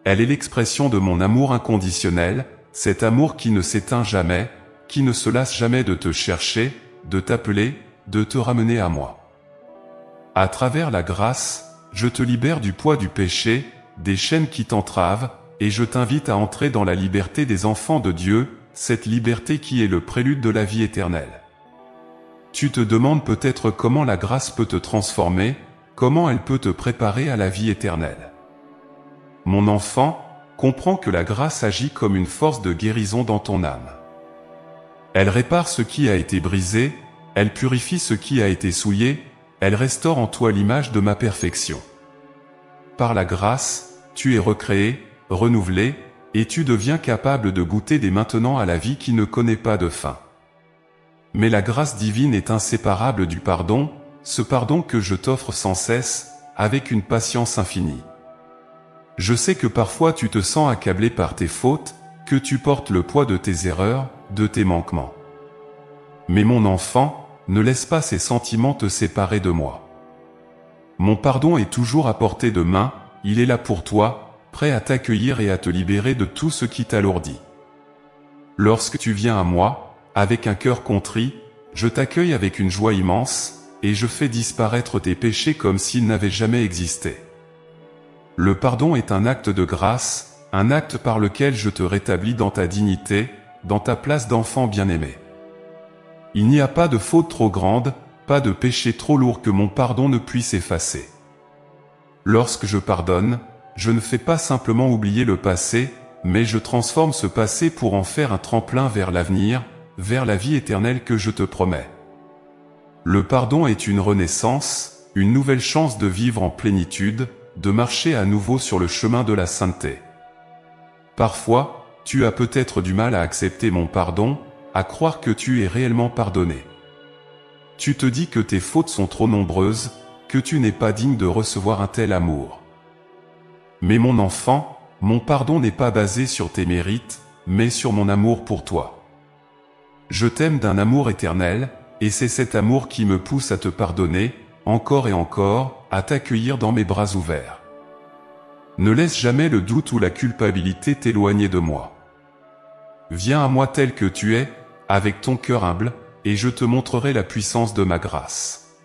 Elle est l'expression de mon amour inconditionnel, cet amour qui ne s'éteint jamais, qui ne se lasse jamais de te chercher, de t'appeler, de te ramener à moi. À travers la grâce, je te libère du poids du péché, des chaînes qui t'entravent, et je t'invite à entrer dans la liberté des enfants de Dieu, cette liberté qui est le prélude de la vie éternelle. Tu te demandes peut-être comment la grâce peut te transformer, comment elle peut te préparer à la vie éternelle. Mon enfant, comprends que la grâce agit comme une force de guérison dans ton âme. Elle répare ce qui a été brisé, elle purifie ce qui a été souillé, elle restaure en toi l'image de ma perfection. Par la grâce, tu es recréé, renouvelé, et tu deviens capable de goûter dès maintenant à la vie qui ne connaît pas de fin. Mais la grâce divine est inséparable du pardon, ce pardon que je t'offre sans cesse, avec une patience infinie. Je sais que parfois tu te sens accablé par tes fautes, que tu portes le poids de tes erreurs, de tes manquements. Mais mon enfant, ne laisse pas ces sentiments te séparer de moi. Mon pardon est toujours à portée de main, il est là pour toi, prêt à t'accueillir et à te libérer de tout ce qui t'alourdit. Lorsque tu viens à moi, avec un cœur contrit, je t'accueille avec une joie immense, et je fais disparaître tes péchés comme s'ils n'avaient jamais existé. Le pardon est un acte de grâce, un acte par lequel je te rétablis dans ta dignité, dans ta place d'enfant bien-aimé. Il n'y a pas de faute trop grande, pas de péché trop lourd que mon pardon ne puisse effacer. Lorsque je pardonne, je ne fais pas simplement oublier le passé, mais je transforme ce passé pour en faire un tremplin vers l'avenir, vers la vie éternelle que je te promets. Le pardon est une renaissance, une nouvelle chance de vivre en plénitude, de marcher à nouveau sur le chemin de la sainteté. Parfois, tu as peut-être du mal à accepter mon pardon, à croire que tu es réellement pardonné. Tu te dis que tes fautes sont trop nombreuses, que tu n'es pas digne de recevoir un tel amour. Mais mon enfant, mon pardon n'est pas basé sur tes mérites, mais sur mon amour pour toi. Je t'aime d'un amour éternel, et c'est cet amour qui me pousse à te pardonner, encore et encore, à t'accueillir dans mes bras ouverts. Ne laisse jamais le doute ou la culpabilité t'éloigner de moi. Viens à moi tel que tu es, avec ton cœur humble, et je te montrerai la puissance de ma grâce.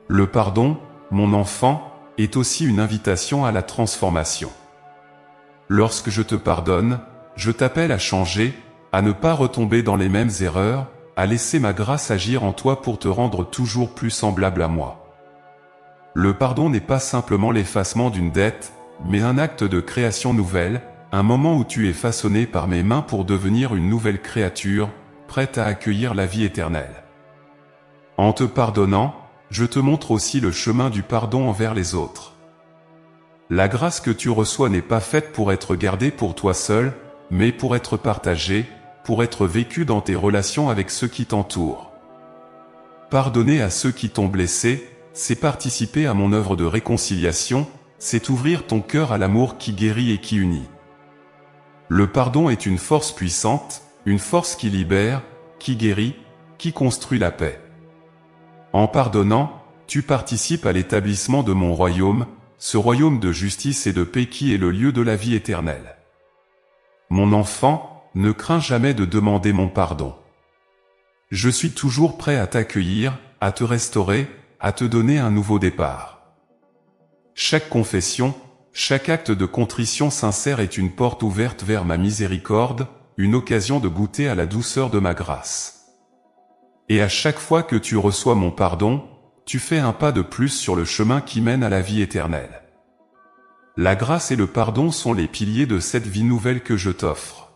Le pardon, mon enfant, est aussi une invitation à la transformation. Lorsque je te pardonne, je t'appelle à changer, à ne pas retomber dans les mêmes erreurs, à laisser ma grâce agir en toi pour te rendre toujours plus semblable à moi. Le pardon n'est pas simplement l'effacement d'une dette, mais un acte de création nouvelle, un moment où tu es façonné par mes mains pour devenir une nouvelle créature, prête à accueillir la vie éternelle. En te pardonnant, je te montre aussi le chemin du pardon envers les autres. La grâce que tu reçois n'est pas faite pour être gardée pour toi seul, mais pour être partagée, pour être vécue dans tes relations avec ceux qui t'entourent. Pardonner à ceux qui t'ont blessé, c'est participer à mon œuvre de réconciliation, c'est ouvrir ton cœur à l'amour qui guérit et qui unit. Le pardon est une force puissante, une force qui libère, qui guérit, qui construit la paix. En pardonnant, tu participes à l'établissement de mon royaume, ce royaume de justice et de paix qui est le lieu de la vie éternelle. Mon enfant, ne crains jamais de demander mon pardon. Je suis toujours prêt à t'accueillir, à te restaurer, à te donner un nouveau départ. Chaque confession, chaque acte de contrition sincère est une porte ouverte vers ma miséricorde, une occasion de goûter à la douceur de ma grâce. Et à chaque fois que tu reçois mon pardon, tu fais un pas de plus sur le chemin qui mène à la vie éternelle. La grâce et le pardon sont les piliers de cette vie nouvelle que je t'offre.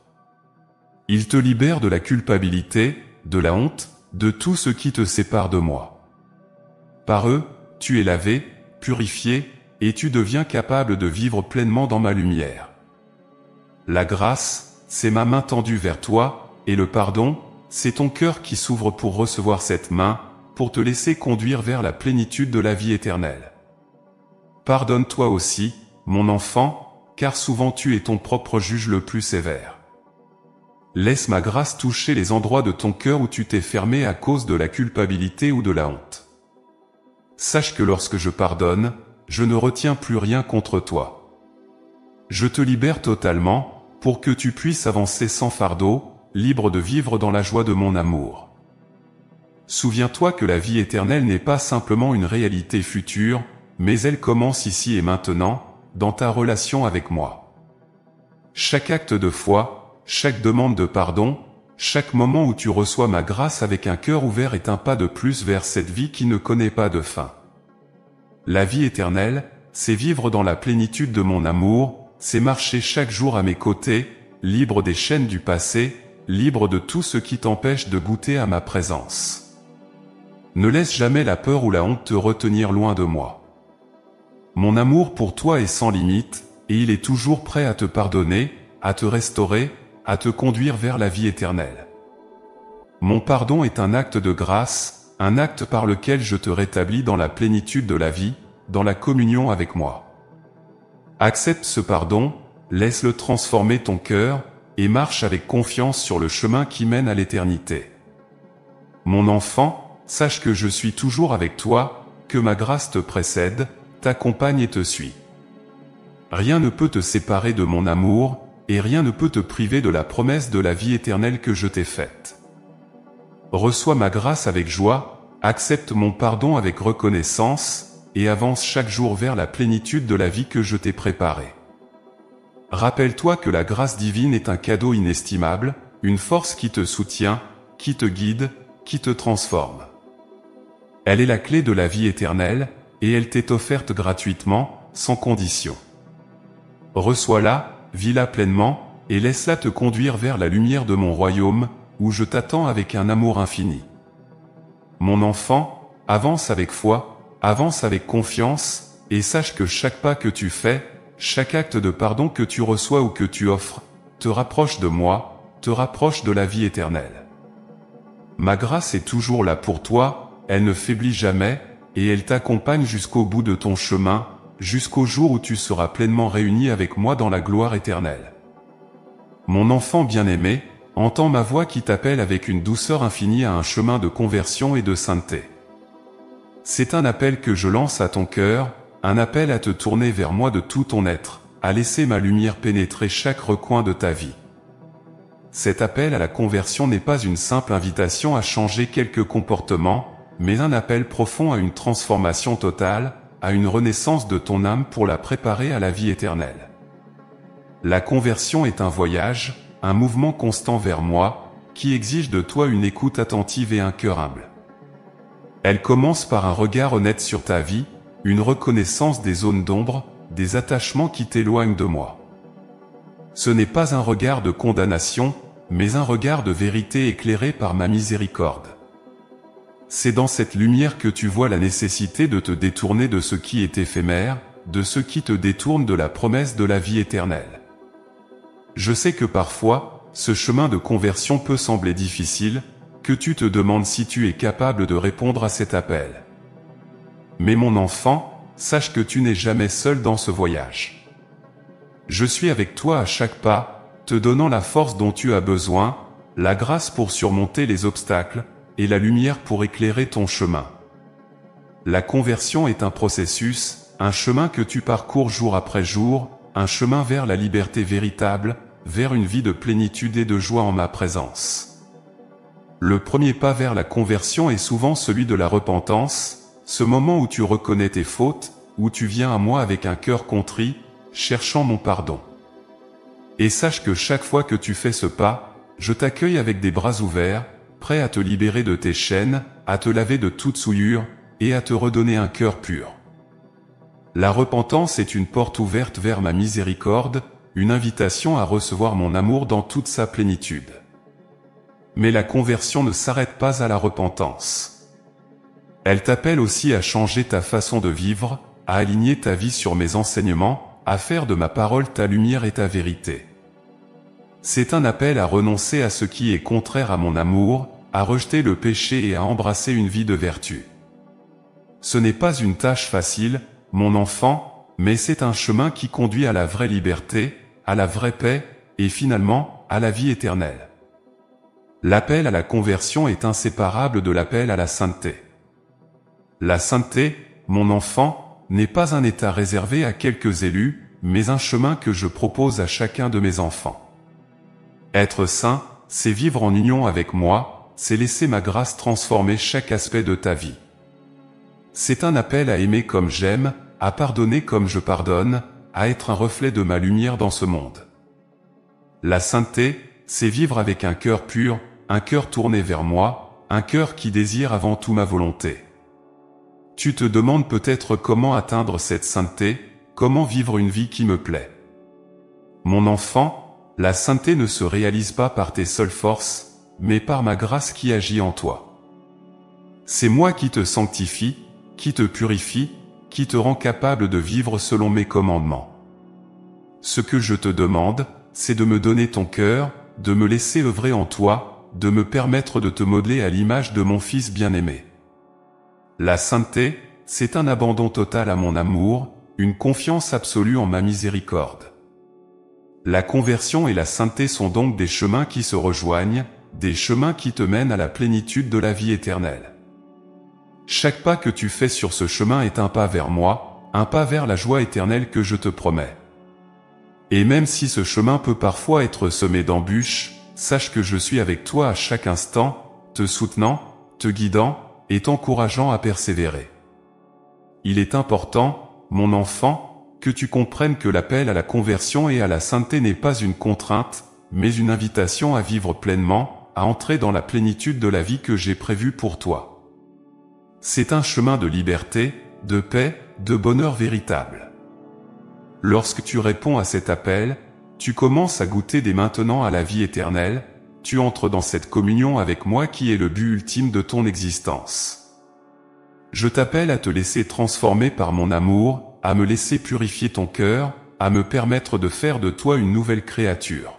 Ils te libèrent de la culpabilité, de la honte, de tout ce qui te sépare de moi. Par eux, tu es lavé, purifié, et tu deviens capable de vivre pleinement dans ma lumière. La grâce, c'est ma main tendue vers toi, et le pardon, c'est ton cœur qui s'ouvre pour recevoir cette main, pour te laisser conduire vers la plénitude de la vie éternelle. Pardonne-toi aussi, mon enfant, car souvent tu es ton propre juge le plus sévère. Laisse ma grâce toucher les endroits de ton cœur où tu t'es fermé à cause de la culpabilité ou de la honte. Sache que lorsque je pardonne, je ne retiens plus rien contre toi. Je te libère totalement, pour que tu puisses avancer sans fardeau, libre de vivre dans la joie de mon amour. Souviens-toi que la vie éternelle n'est pas simplement une réalité future, mais elle commence ici et maintenant, dans ta relation avec moi. Chaque acte de foi, chaque demande de pardon, chaque moment où tu reçois ma grâce avec un cœur ouvert est un pas de plus vers cette vie qui ne connaît pas de fin. La vie éternelle, c'est vivre dans la plénitude de mon amour, c'est marcher chaque jour à mes côtés, libre des chaînes du passé, libre de tout ce qui t'empêche de goûter à ma présence. Ne laisse jamais la peur ou la honte te retenir loin de moi. Mon amour pour toi est sans limite, et il est toujours prêt à te pardonner, à te restaurer, à te conduire vers la vie éternelle. Mon pardon est un acte de grâce, un acte par lequel je te rétablis dans la plénitude de la vie, dans la communion avec moi. Accepte ce pardon, laisse-le transformer ton cœur, et marche avec confiance sur le chemin qui mène à l'éternité. Mon enfant, sache que je suis toujours avec toi, que ma grâce te précède, t'accompagne et te suit. Rien ne peut te séparer de mon amour, et rien ne peut te priver de la promesse de la vie éternelle que je t'ai faite. Reçois ma grâce avec joie, accepte mon pardon avec reconnaissance, et avance chaque jour vers la plénitude de la vie que je t'ai préparée. Rappelle-toi que la grâce divine est un cadeau inestimable, une force qui te soutient, qui te guide, qui te transforme. Elle est la clé de la vie éternelle, et elle t'est offerte gratuitement, sans condition. Reçois-la, vis-la pleinement, et laisse-la te conduire vers la lumière de mon royaume, où je t'attends avec un amour infini. Mon enfant, avance avec foi, avance avec confiance, et sache que chaque pas que tu fais, chaque acte de pardon que tu reçois ou que tu offres, te rapproche de moi, te rapproche de la vie éternelle. Ma grâce est toujours là pour toi, elle ne faiblit jamais, et elle t'accompagne jusqu'au bout de ton chemin, jusqu'au jour où tu seras pleinement réuni avec moi dans la gloire éternelle. Mon enfant bien-aimé, entends ma voix qui t'appelle avec une douceur infinie à un chemin de conversion et de sainteté. C'est un appel que je lance à ton cœur, un appel à te tourner vers moi de tout ton être, à laisser ma lumière pénétrer chaque recoin de ta vie. Cet appel à la conversion n'est pas une simple invitation à changer quelques comportements, mais un appel profond à une transformation totale, à une renaissance de ton âme pour la préparer à la vie éternelle. La conversion est un voyage, un mouvement constant vers moi, qui exige de toi une écoute attentive et un cœur humble. Elle commence par un regard honnête sur ta vie, une reconnaissance des zones d'ombre, des attachements qui t'éloignent de moi. Ce n'est pas un regard de condamnation, mais un regard de vérité éclairé par ma miséricorde. C'est dans cette lumière que tu vois la nécessité de te détourner de ce qui est éphémère, de ce qui te détourne de la promesse de la vie éternelle. Je sais que parfois, ce chemin de conversion peut sembler difficile, que tu te demandes si tu es capable de répondre à cet appel. Mais mon enfant, sache que tu n'es jamais seul dans ce voyage. Je suis avec toi à chaque pas, te donnant la force dont tu as besoin, la grâce pour surmonter les obstacles, et la lumière pour éclairer ton chemin. La conversion est un processus, un chemin que tu parcours jour après jour, un chemin vers la liberté véritable, vers une vie de plénitude et de joie en ma présence. Le premier pas vers la conversion est souvent celui de la repentance, ce moment où tu reconnais tes fautes, où tu viens à moi avec un cœur contrit, cherchant mon pardon. Et sache que chaque fois que tu fais ce pas, je t'accueille avec des bras ouverts, prêt à te libérer de tes chaînes, à te laver de toute souillure, et à te redonner un cœur pur. La repentance est une porte ouverte vers ma miséricorde, une invitation à recevoir mon amour dans toute sa plénitude. Mais la conversion ne s'arrête pas à la repentance. Elle t'appelle aussi à changer ta façon de vivre, à aligner ta vie sur mes enseignements, à faire de ma parole ta lumière et ta vérité. C'est un appel à renoncer à ce qui est contraire à mon amour, à rejeter le péché et à embrasser une vie de vertu. Ce n'est pas une tâche facile, mon enfant, mais c'est un chemin qui conduit à la vraie liberté, à la vraie paix, et finalement, à la vie éternelle. L'appel à la conversion est inséparable de l'appel à la sainteté. La sainteté, mon enfant, n'est pas un état réservé à quelques élus, mais un chemin que je propose à chacun de mes enfants. Être saint, c'est vivre en union avec moi, c'est laisser ma grâce transformer chaque aspect de ta vie. C'est un appel à aimer comme j'aime, à pardonner comme je pardonne, à être un reflet de ma lumière dans ce monde. La sainteté, c'est vivre avec un cœur pur, un cœur tourné vers moi, un cœur qui désire avant tout ma volonté. Tu te demandes peut-être comment atteindre cette sainteté, comment vivre une vie qui me plaît. Mon enfant, la sainteté ne se réalise pas par tes seules forces, mais par ma grâce qui agit en toi. C'est moi qui te sanctifie, qui te purifie, qui te rend capable de vivre selon mes commandements. Ce que je te demande, c'est de me donner ton cœur, de me laisser œuvrer en toi, de me permettre de te modeler à l'image de mon Fils bien-aimé. La sainteté, c'est un abandon total à mon amour, une confiance absolue en ma miséricorde. La conversion et la sainteté sont donc des chemins qui se rejoignent, des chemins qui te mènent à la plénitude de la vie éternelle. Chaque pas que tu fais sur ce chemin est un pas vers moi, un pas vers la joie éternelle que je te promets. Et même si ce chemin peut parfois être semé d'embûches, sache que je suis avec toi à chaque instant, te soutenant, te guidant, et t'encourageant à persévérer. Il est important, mon enfant, que tu comprennes que l'appel à la conversion et à la sainteté n'est pas une contrainte, mais une invitation à vivre pleinement, à entrer dans la plénitude de la vie que j'ai prévue pour toi. C'est un chemin de liberté, de paix, de bonheur véritable. Lorsque tu réponds à cet appel, tu commences à goûter dès maintenant à la vie éternelle, tu entres dans cette communion avec moi qui est le but ultime de ton existence. Je t'appelle à te laisser transformer par mon amour, à me laisser purifier ton cœur, à me permettre de faire de toi une nouvelle créature.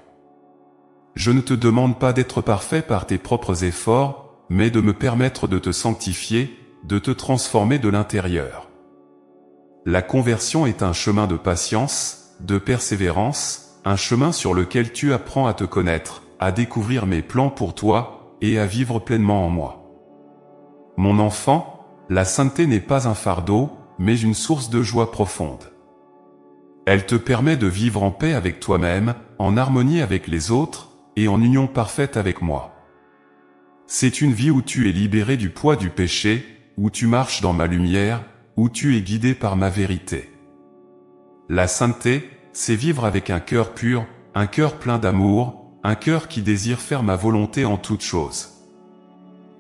Je ne te demande pas d'être parfait par tes propres efforts, mais de me permettre de te sanctifier, de te transformer de l'intérieur. La conversion est un chemin de patience, de persévérance, un chemin sur lequel tu apprends à te connaître, à découvrir mes plans pour toi, et à vivre pleinement en moi. Mon enfant, la sainteté n'est pas un fardeau, mais une source de joie profonde. Elle te permet de vivre en paix avec toi-même, en harmonie avec les autres, et en union parfaite avec moi. C'est une vie où tu es libéré du poids du péché, où tu marches dans ma lumière, où tu es guidé par ma vérité. La sainteté, c'est vivre avec un cœur pur, un cœur plein d'amour, un cœur qui désire faire ma volonté en toutes choses.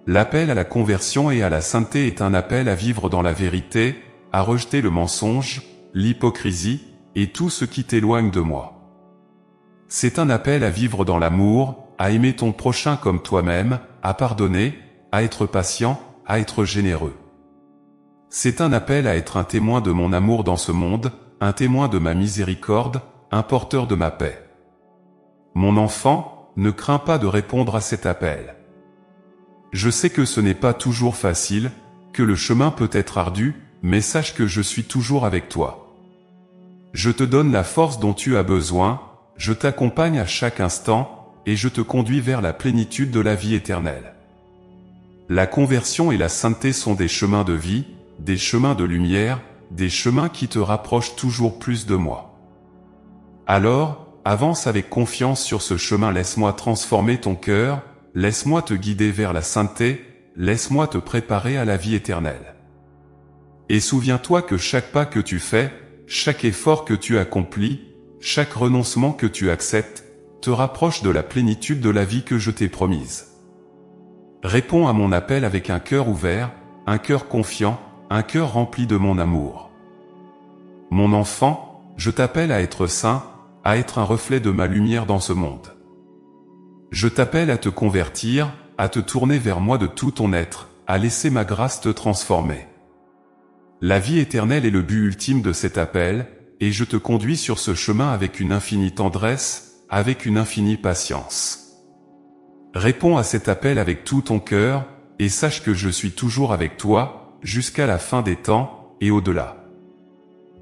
L'appel à la conversion et à la sainteté est un appel à vivre dans la vérité, à rejeter le mensonge, l'hypocrisie, et tout ce qui t'éloigne de moi. C'est un appel à vivre dans l'amour, à aimer ton prochain comme toi-même, à pardonner, à être patient, à être généreux. C'est un appel à être un témoin de mon amour dans ce monde, un témoin de ma miséricorde, un porteur de ma paix. Mon enfant, ne crains pas de répondre à cet appel. Je sais que ce n'est pas toujours facile, que le chemin peut être ardu, mais sache que je suis toujours avec toi. Je te donne la force dont tu as besoin, je t'accompagne à chaque instant, et je te conduis vers la plénitude de la vie éternelle. La conversion et la sainteté sont des chemins de vie, des chemins de lumière, des chemins qui te rapprochent toujours plus de moi. Alors, avance avec confiance sur ce chemin, laisse-moi transformer ton cœur, laisse-moi te guider vers la sainteté, laisse-moi te préparer à la vie éternelle. Et souviens-toi que chaque pas que tu fais, chaque effort que tu accomplis, chaque renoncement que tu acceptes, te rapproche de la plénitude de la vie que je t'ai promise. Réponds à mon appel avec un cœur ouvert, un cœur confiant, un cœur rempli de mon amour. Mon enfant, je t'appelle à être saint, à être un reflet de ma lumière dans ce monde. Je t'appelle à te convertir, à te tourner vers moi de tout ton être, à laisser ma grâce te transformer. La vie éternelle est le but ultime de cet appel, et je te conduis sur ce chemin avec une infinie tendresse, avec une infinie patience. Réponds à cet appel avec tout ton cœur, et sache que je suis toujours avec toi, jusqu'à la fin des temps, et au-delà.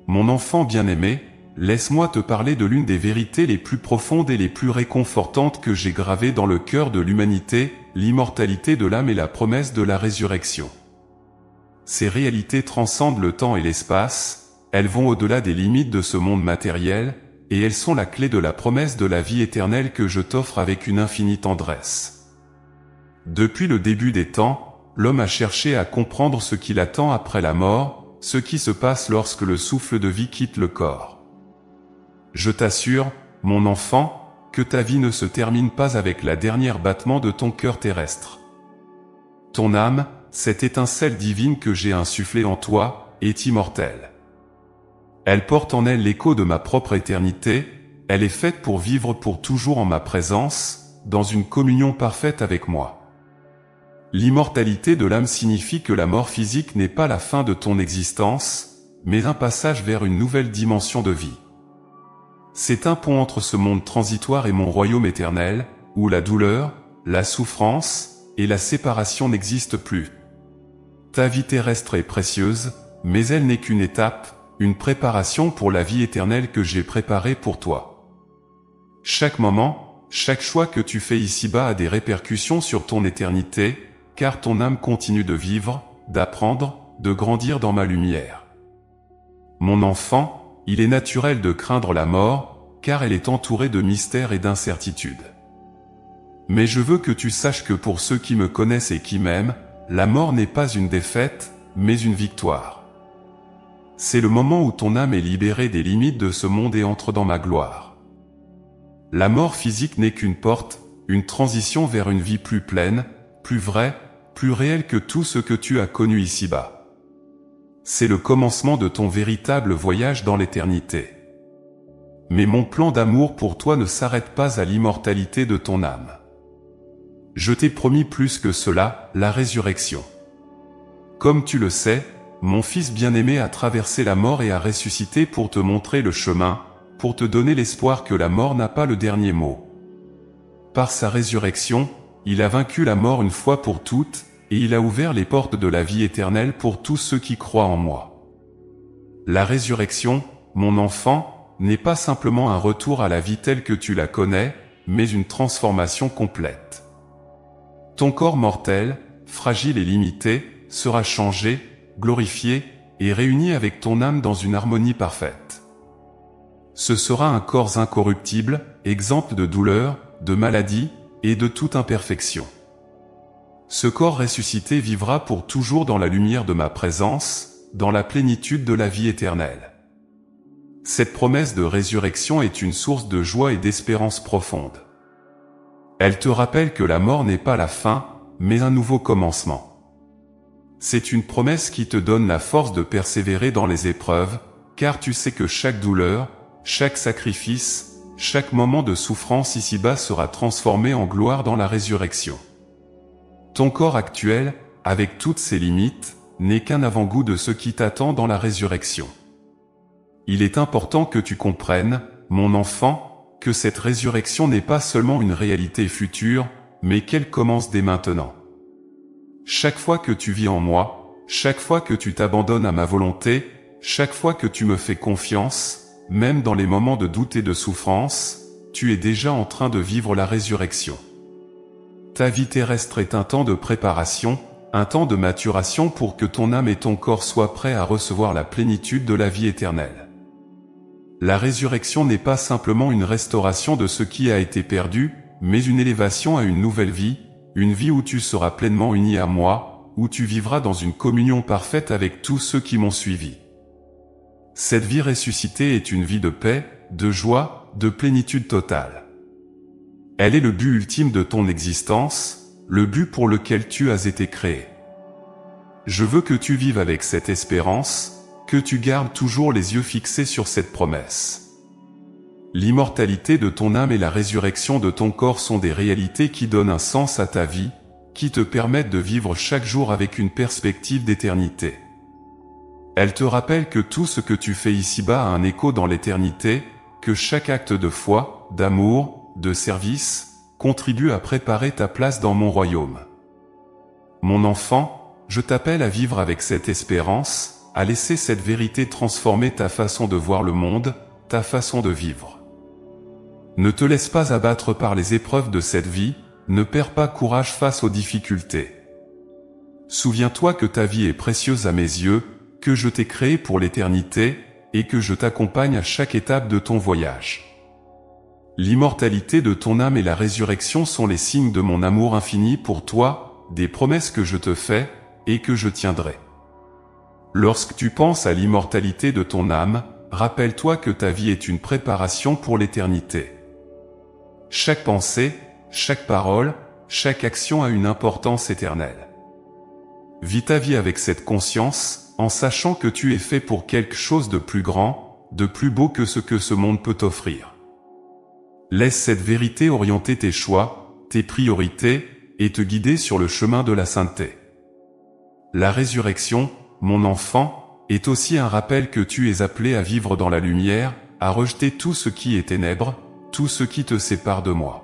Mon enfant bien-aimé, laisse-moi te parler de l'une des vérités les plus profondes et les plus réconfortantes que j'ai gravées dans le cœur de l'humanité, l'immortalité de l'âme et la promesse de la résurrection. Ces réalités transcendent le temps et l'espace, elles vont au-delà des limites de ce monde matériel, et elles sont la clé de la promesse de la vie éternelle que je t'offre avec une infinie tendresse. Depuis le début des temps, l'homme a cherché à comprendre ce qu'il attend après la mort, ce qui se passe lorsque le souffle de vie quitte le corps. Je t'assure, mon enfant, que ta vie ne se termine pas avec la dernière battement de ton cœur terrestre. Ton âme, cette étincelle divine que j'ai insufflée en toi, est immortelle. Elle porte en elle l'écho de ma propre éternité, elle est faite pour vivre pour toujours en ma présence, dans une communion parfaite avec moi. L'immortalité de l'âme signifie que la mort physique n'est pas la fin de ton existence, mais un passage vers une nouvelle dimension de vie. C'est un pont entre ce monde transitoire et mon royaume éternel, où la douleur, la souffrance et la séparation n'existent plus. Ta vie terrestre est précieuse, mais elle n'est qu'une étape, une préparation pour la vie éternelle que j'ai préparée pour toi. Chaque moment, chaque choix que tu fais ici-bas a des répercussions sur ton éternité, car ton âme continue de vivre, d'apprendre, de grandir dans ma lumière. Mon enfant, il est naturel de craindre la mort, car elle est entourée de mystères et d'incertitudes. Mais je veux que tu saches que pour ceux qui me connaissent et qui m'aiment, la mort n'est pas une défaite, mais une victoire. C'est le moment où ton âme est libérée des limites de ce monde et entre dans ma gloire. La mort physique n'est qu'une porte, une transition vers une vie plus pleine, plus vraie, plus réelle que tout ce que tu as connu ici-bas. C'est le commencement de ton véritable voyage dans l'éternité. Mais mon plan d'amour pour toi ne s'arrête pas à l'immortalité de ton âme. Je t'ai promis plus que cela, la résurrection. Comme tu le sais, mon fils bien-aimé a traversé la mort et a ressuscité pour te montrer le chemin, pour te donner l'espoir que la mort n'a pas le dernier mot. Par sa résurrection, il a vaincu la mort une fois pour toutes, et il a ouvert les portes de la vie éternelle pour tous ceux qui croient en moi. La résurrection, mon enfant, n'est pas simplement un retour à la vie telle que tu la connais, mais une transformation complète. Ton corps mortel, fragile et limité, sera changé, glorifié et réuni avec ton âme dans une harmonie parfaite. Ce sera un corps incorruptible, exempt de douleur, de maladie et de toute imperfection. Ce corps ressuscité vivra pour toujours dans la lumière de ma présence, dans la plénitude de la vie éternelle. Cette promesse de résurrection est une source de joie et d'espérance profonde. Elle te rappelle que la mort n'est pas la fin, mais un nouveau commencement. C'est une promesse qui te donne la force de persévérer dans les épreuves, car tu sais que chaque douleur, chaque sacrifice, chaque moment de souffrance ici-bas sera transformé en gloire dans la résurrection. Ton corps actuel, avec toutes ses limites, n'est qu'un avant-goût de ce qui t'attend dans la résurrection. Il est important que tu comprennes, mon enfant, que cette résurrection n'est pas seulement une réalité future, mais qu'elle commence dès maintenant. Chaque fois que tu vis en moi, chaque fois que tu t'abandonnes à ma volonté, chaque fois que tu me fais confiance, même dans les moments de doute et de souffrance, tu es déjà en train de vivre la résurrection. Ta vie terrestre est un temps de préparation, un temps de maturation pour que ton âme et ton corps soient prêts à recevoir la plénitude de la vie éternelle. La résurrection n'est pas simplement une restauration de ce qui a été perdu, mais une élévation à une nouvelle vie, une vie où tu seras pleinement uni à moi, où tu vivras dans une communion parfaite avec tous ceux qui m'ont suivi. Cette vie ressuscitée est une vie de paix, de joie, de plénitude totale. Elle est le but ultime de ton existence, le but pour lequel tu as été créé. Je veux que tu vives avec cette espérance, que tu gardes toujours les yeux fixés sur cette promesse. L'immortalité de ton âme et la résurrection de ton corps sont des réalités qui donnent un sens à ta vie, qui te permettent de vivre chaque jour avec une perspective d'éternité. Elles te rappellent que tout ce que tu fais ici-bas a un écho dans l'éternité, que chaque acte de foi, d'amour, de service, contribue à préparer ta place dans mon royaume. Mon enfant, je t'appelle à vivre avec cette espérance, à laisser cette vérité transformer ta façon de voir le monde, ta façon de vivre. Ne te laisse pas abattre par les épreuves de cette vie, ne perds pas courage face aux difficultés. Souviens-toi que ta vie est précieuse à mes yeux, que je t'ai créé pour l'éternité, et que je t'accompagne à chaque étape de ton voyage. L'immortalité de ton âme et la résurrection sont les signes de mon amour infini pour toi, des promesses que je te fais, et que je tiendrai. Lorsque tu penses à l'immortalité de ton âme, rappelle-toi que ta vie est une préparation pour l'éternité. Chaque pensée, chaque parole, chaque action a une importance éternelle. Vis ta vie avec cette conscience, en sachant que tu es fait pour quelque chose de plus grand, de plus beau que ce monde peut t'offrir. Laisse cette vérité orienter tes choix, tes priorités, et te guider sur le chemin de la sainteté. La résurrection, mon enfant, est aussi un rappel que tu es appelé à vivre dans la lumière, à rejeter tout ce qui est ténèbres, tout ce qui te sépare de moi.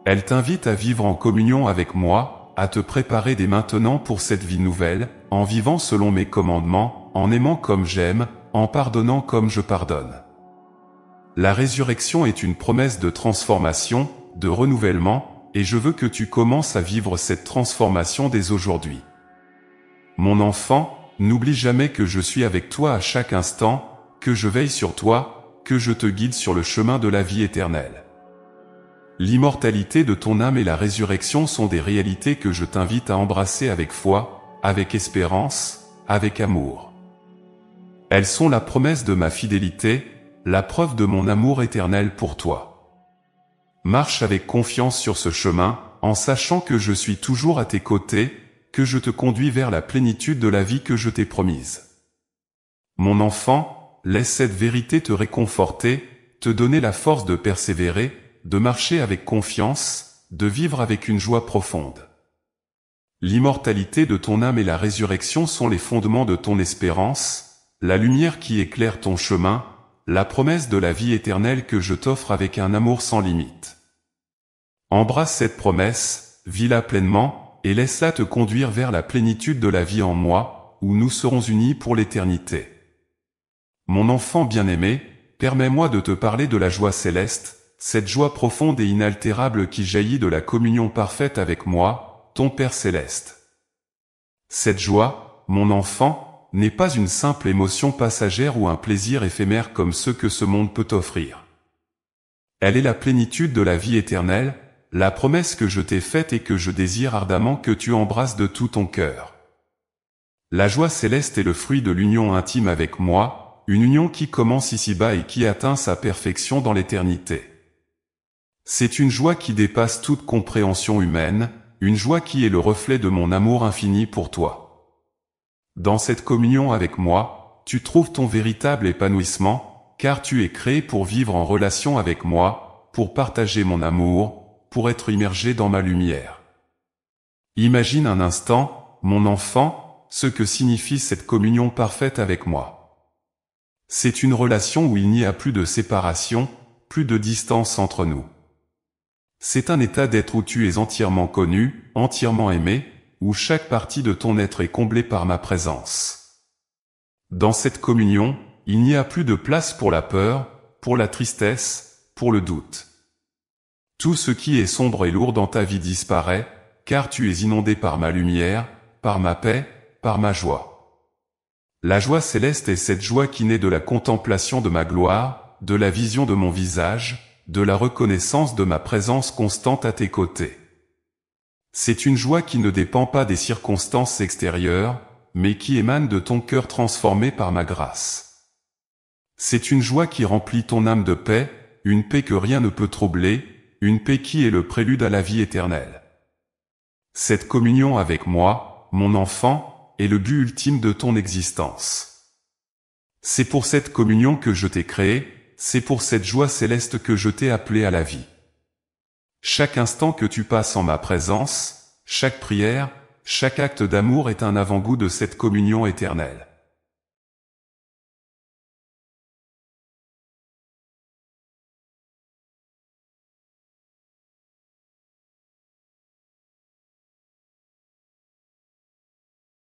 Elle t'invite à vivre en communion avec moi, à te préparer dès maintenant pour cette vie nouvelle, en vivant selon mes commandements, en aimant comme j'aime, en pardonnant comme je pardonne. La résurrection est une promesse de transformation, de renouvellement, et je veux que tu commences à vivre cette transformation dès aujourd'hui. Mon enfant, n'oublie jamais que je suis avec toi à chaque instant, que je veille sur toi, que je te guide sur le chemin de la vie éternelle. L'immortalité de ton âme et la résurrection sont des réalités que je t'invite à embrasser avec foi, avec espérance, avec amour. Elles sont la promesse de ma fidélité, la preuve de mon amour éternel pour toi. Marche avec confiance sur ce chemin, en sachant que je suis toujours à tes côtés, que je te conduis vers la plénitude de la vie que je t'ai promise. Mon enfant, laisse cette vérité te réconforter, te donner la force de persévérer, de marcher avec confiance, de vivre avec une joie profonde. L'immortalité de ton âme et la résurrection sont les fondements de ton espérance, la lumière qui éclaire ton chemin, la promesse de la vie éternelle que je t'offre avec un amour sans limite. Embrasse cette promesse, vis-la pleinement, et laisse-la te conduire vers la plénitude de la vie en moi, où nous serons unis pour l'éternité. Mon enfant bien-aimé, permets-moi de te parler de la joie céleste, cette joie profonde et inaltérable qui jaillit de la communion parfaite avec moi, ton Père céleste. Cette joie, mon enfant, n'est pas une simple émotion passagère ou un plaisir éphémère comme ceux que ce monde peut offrir. Elle est la plénitude de la vie éternelle, la promesse que je t'ai faite et que je désire ardemment que tu embrasses de tout ton cœur. La joie céleste est le fruit de l'union intime avec moi, une union qui commence ici-bas et qui atteint sa perfection dans l'éternité. C'est une joie qui dépasse toute compréhension humaine, une joie qui est le reflet de mon amour infini pour toi. Dans cette communion avec moi, tu trouves ton véritable épanouissement, car tu es créé pour vivre en relation avec moi, pour partager mon amour, pour être immergé dans ma lumière. Imagine un instant, mon enfant, ce que signifie cette communion parfaite avec moi. C'est une relation où il n'y a plus de séparation, plus de distance entre nous. C'est un état d'être où tu es entièrement connu, entièrement aimé, où chaque partie de ton être est comblée par ma présence. Dans cette communion, il n'y a plus de place pour la peur, pour la tristesse, pour le doute. Tout ce qui est sombre et lourd dans ta vie disparaît, car tu es inondé par ma lumière, par ma paix, par ma joie. La joie céleste est cette joie qui naît de la contemplation de ma gloire, de la vision de mon visage, de la reconnaissance de ma présence constante à tes côtés. C'est une joie qui ne dépend pas des circonstances extérieures, mais qui émane de ton cœur transformé par ma grâce. C'est une joie qui remplit ton âme de paix, une paix que rien ne peut troubler, une paix qui est le prélude à la vie éternelle. Cette communion avec moi, mon enfant, est le but ultime de ton existence. C'est pour cette communion que je t'ai créé, c'est pour cette joie céleste que je t'ai appelé à la vie. Chaque instant que tu passes en ma présence, chaque prière, chaque acte d'amour est un avant-goût de cette communion éternelle.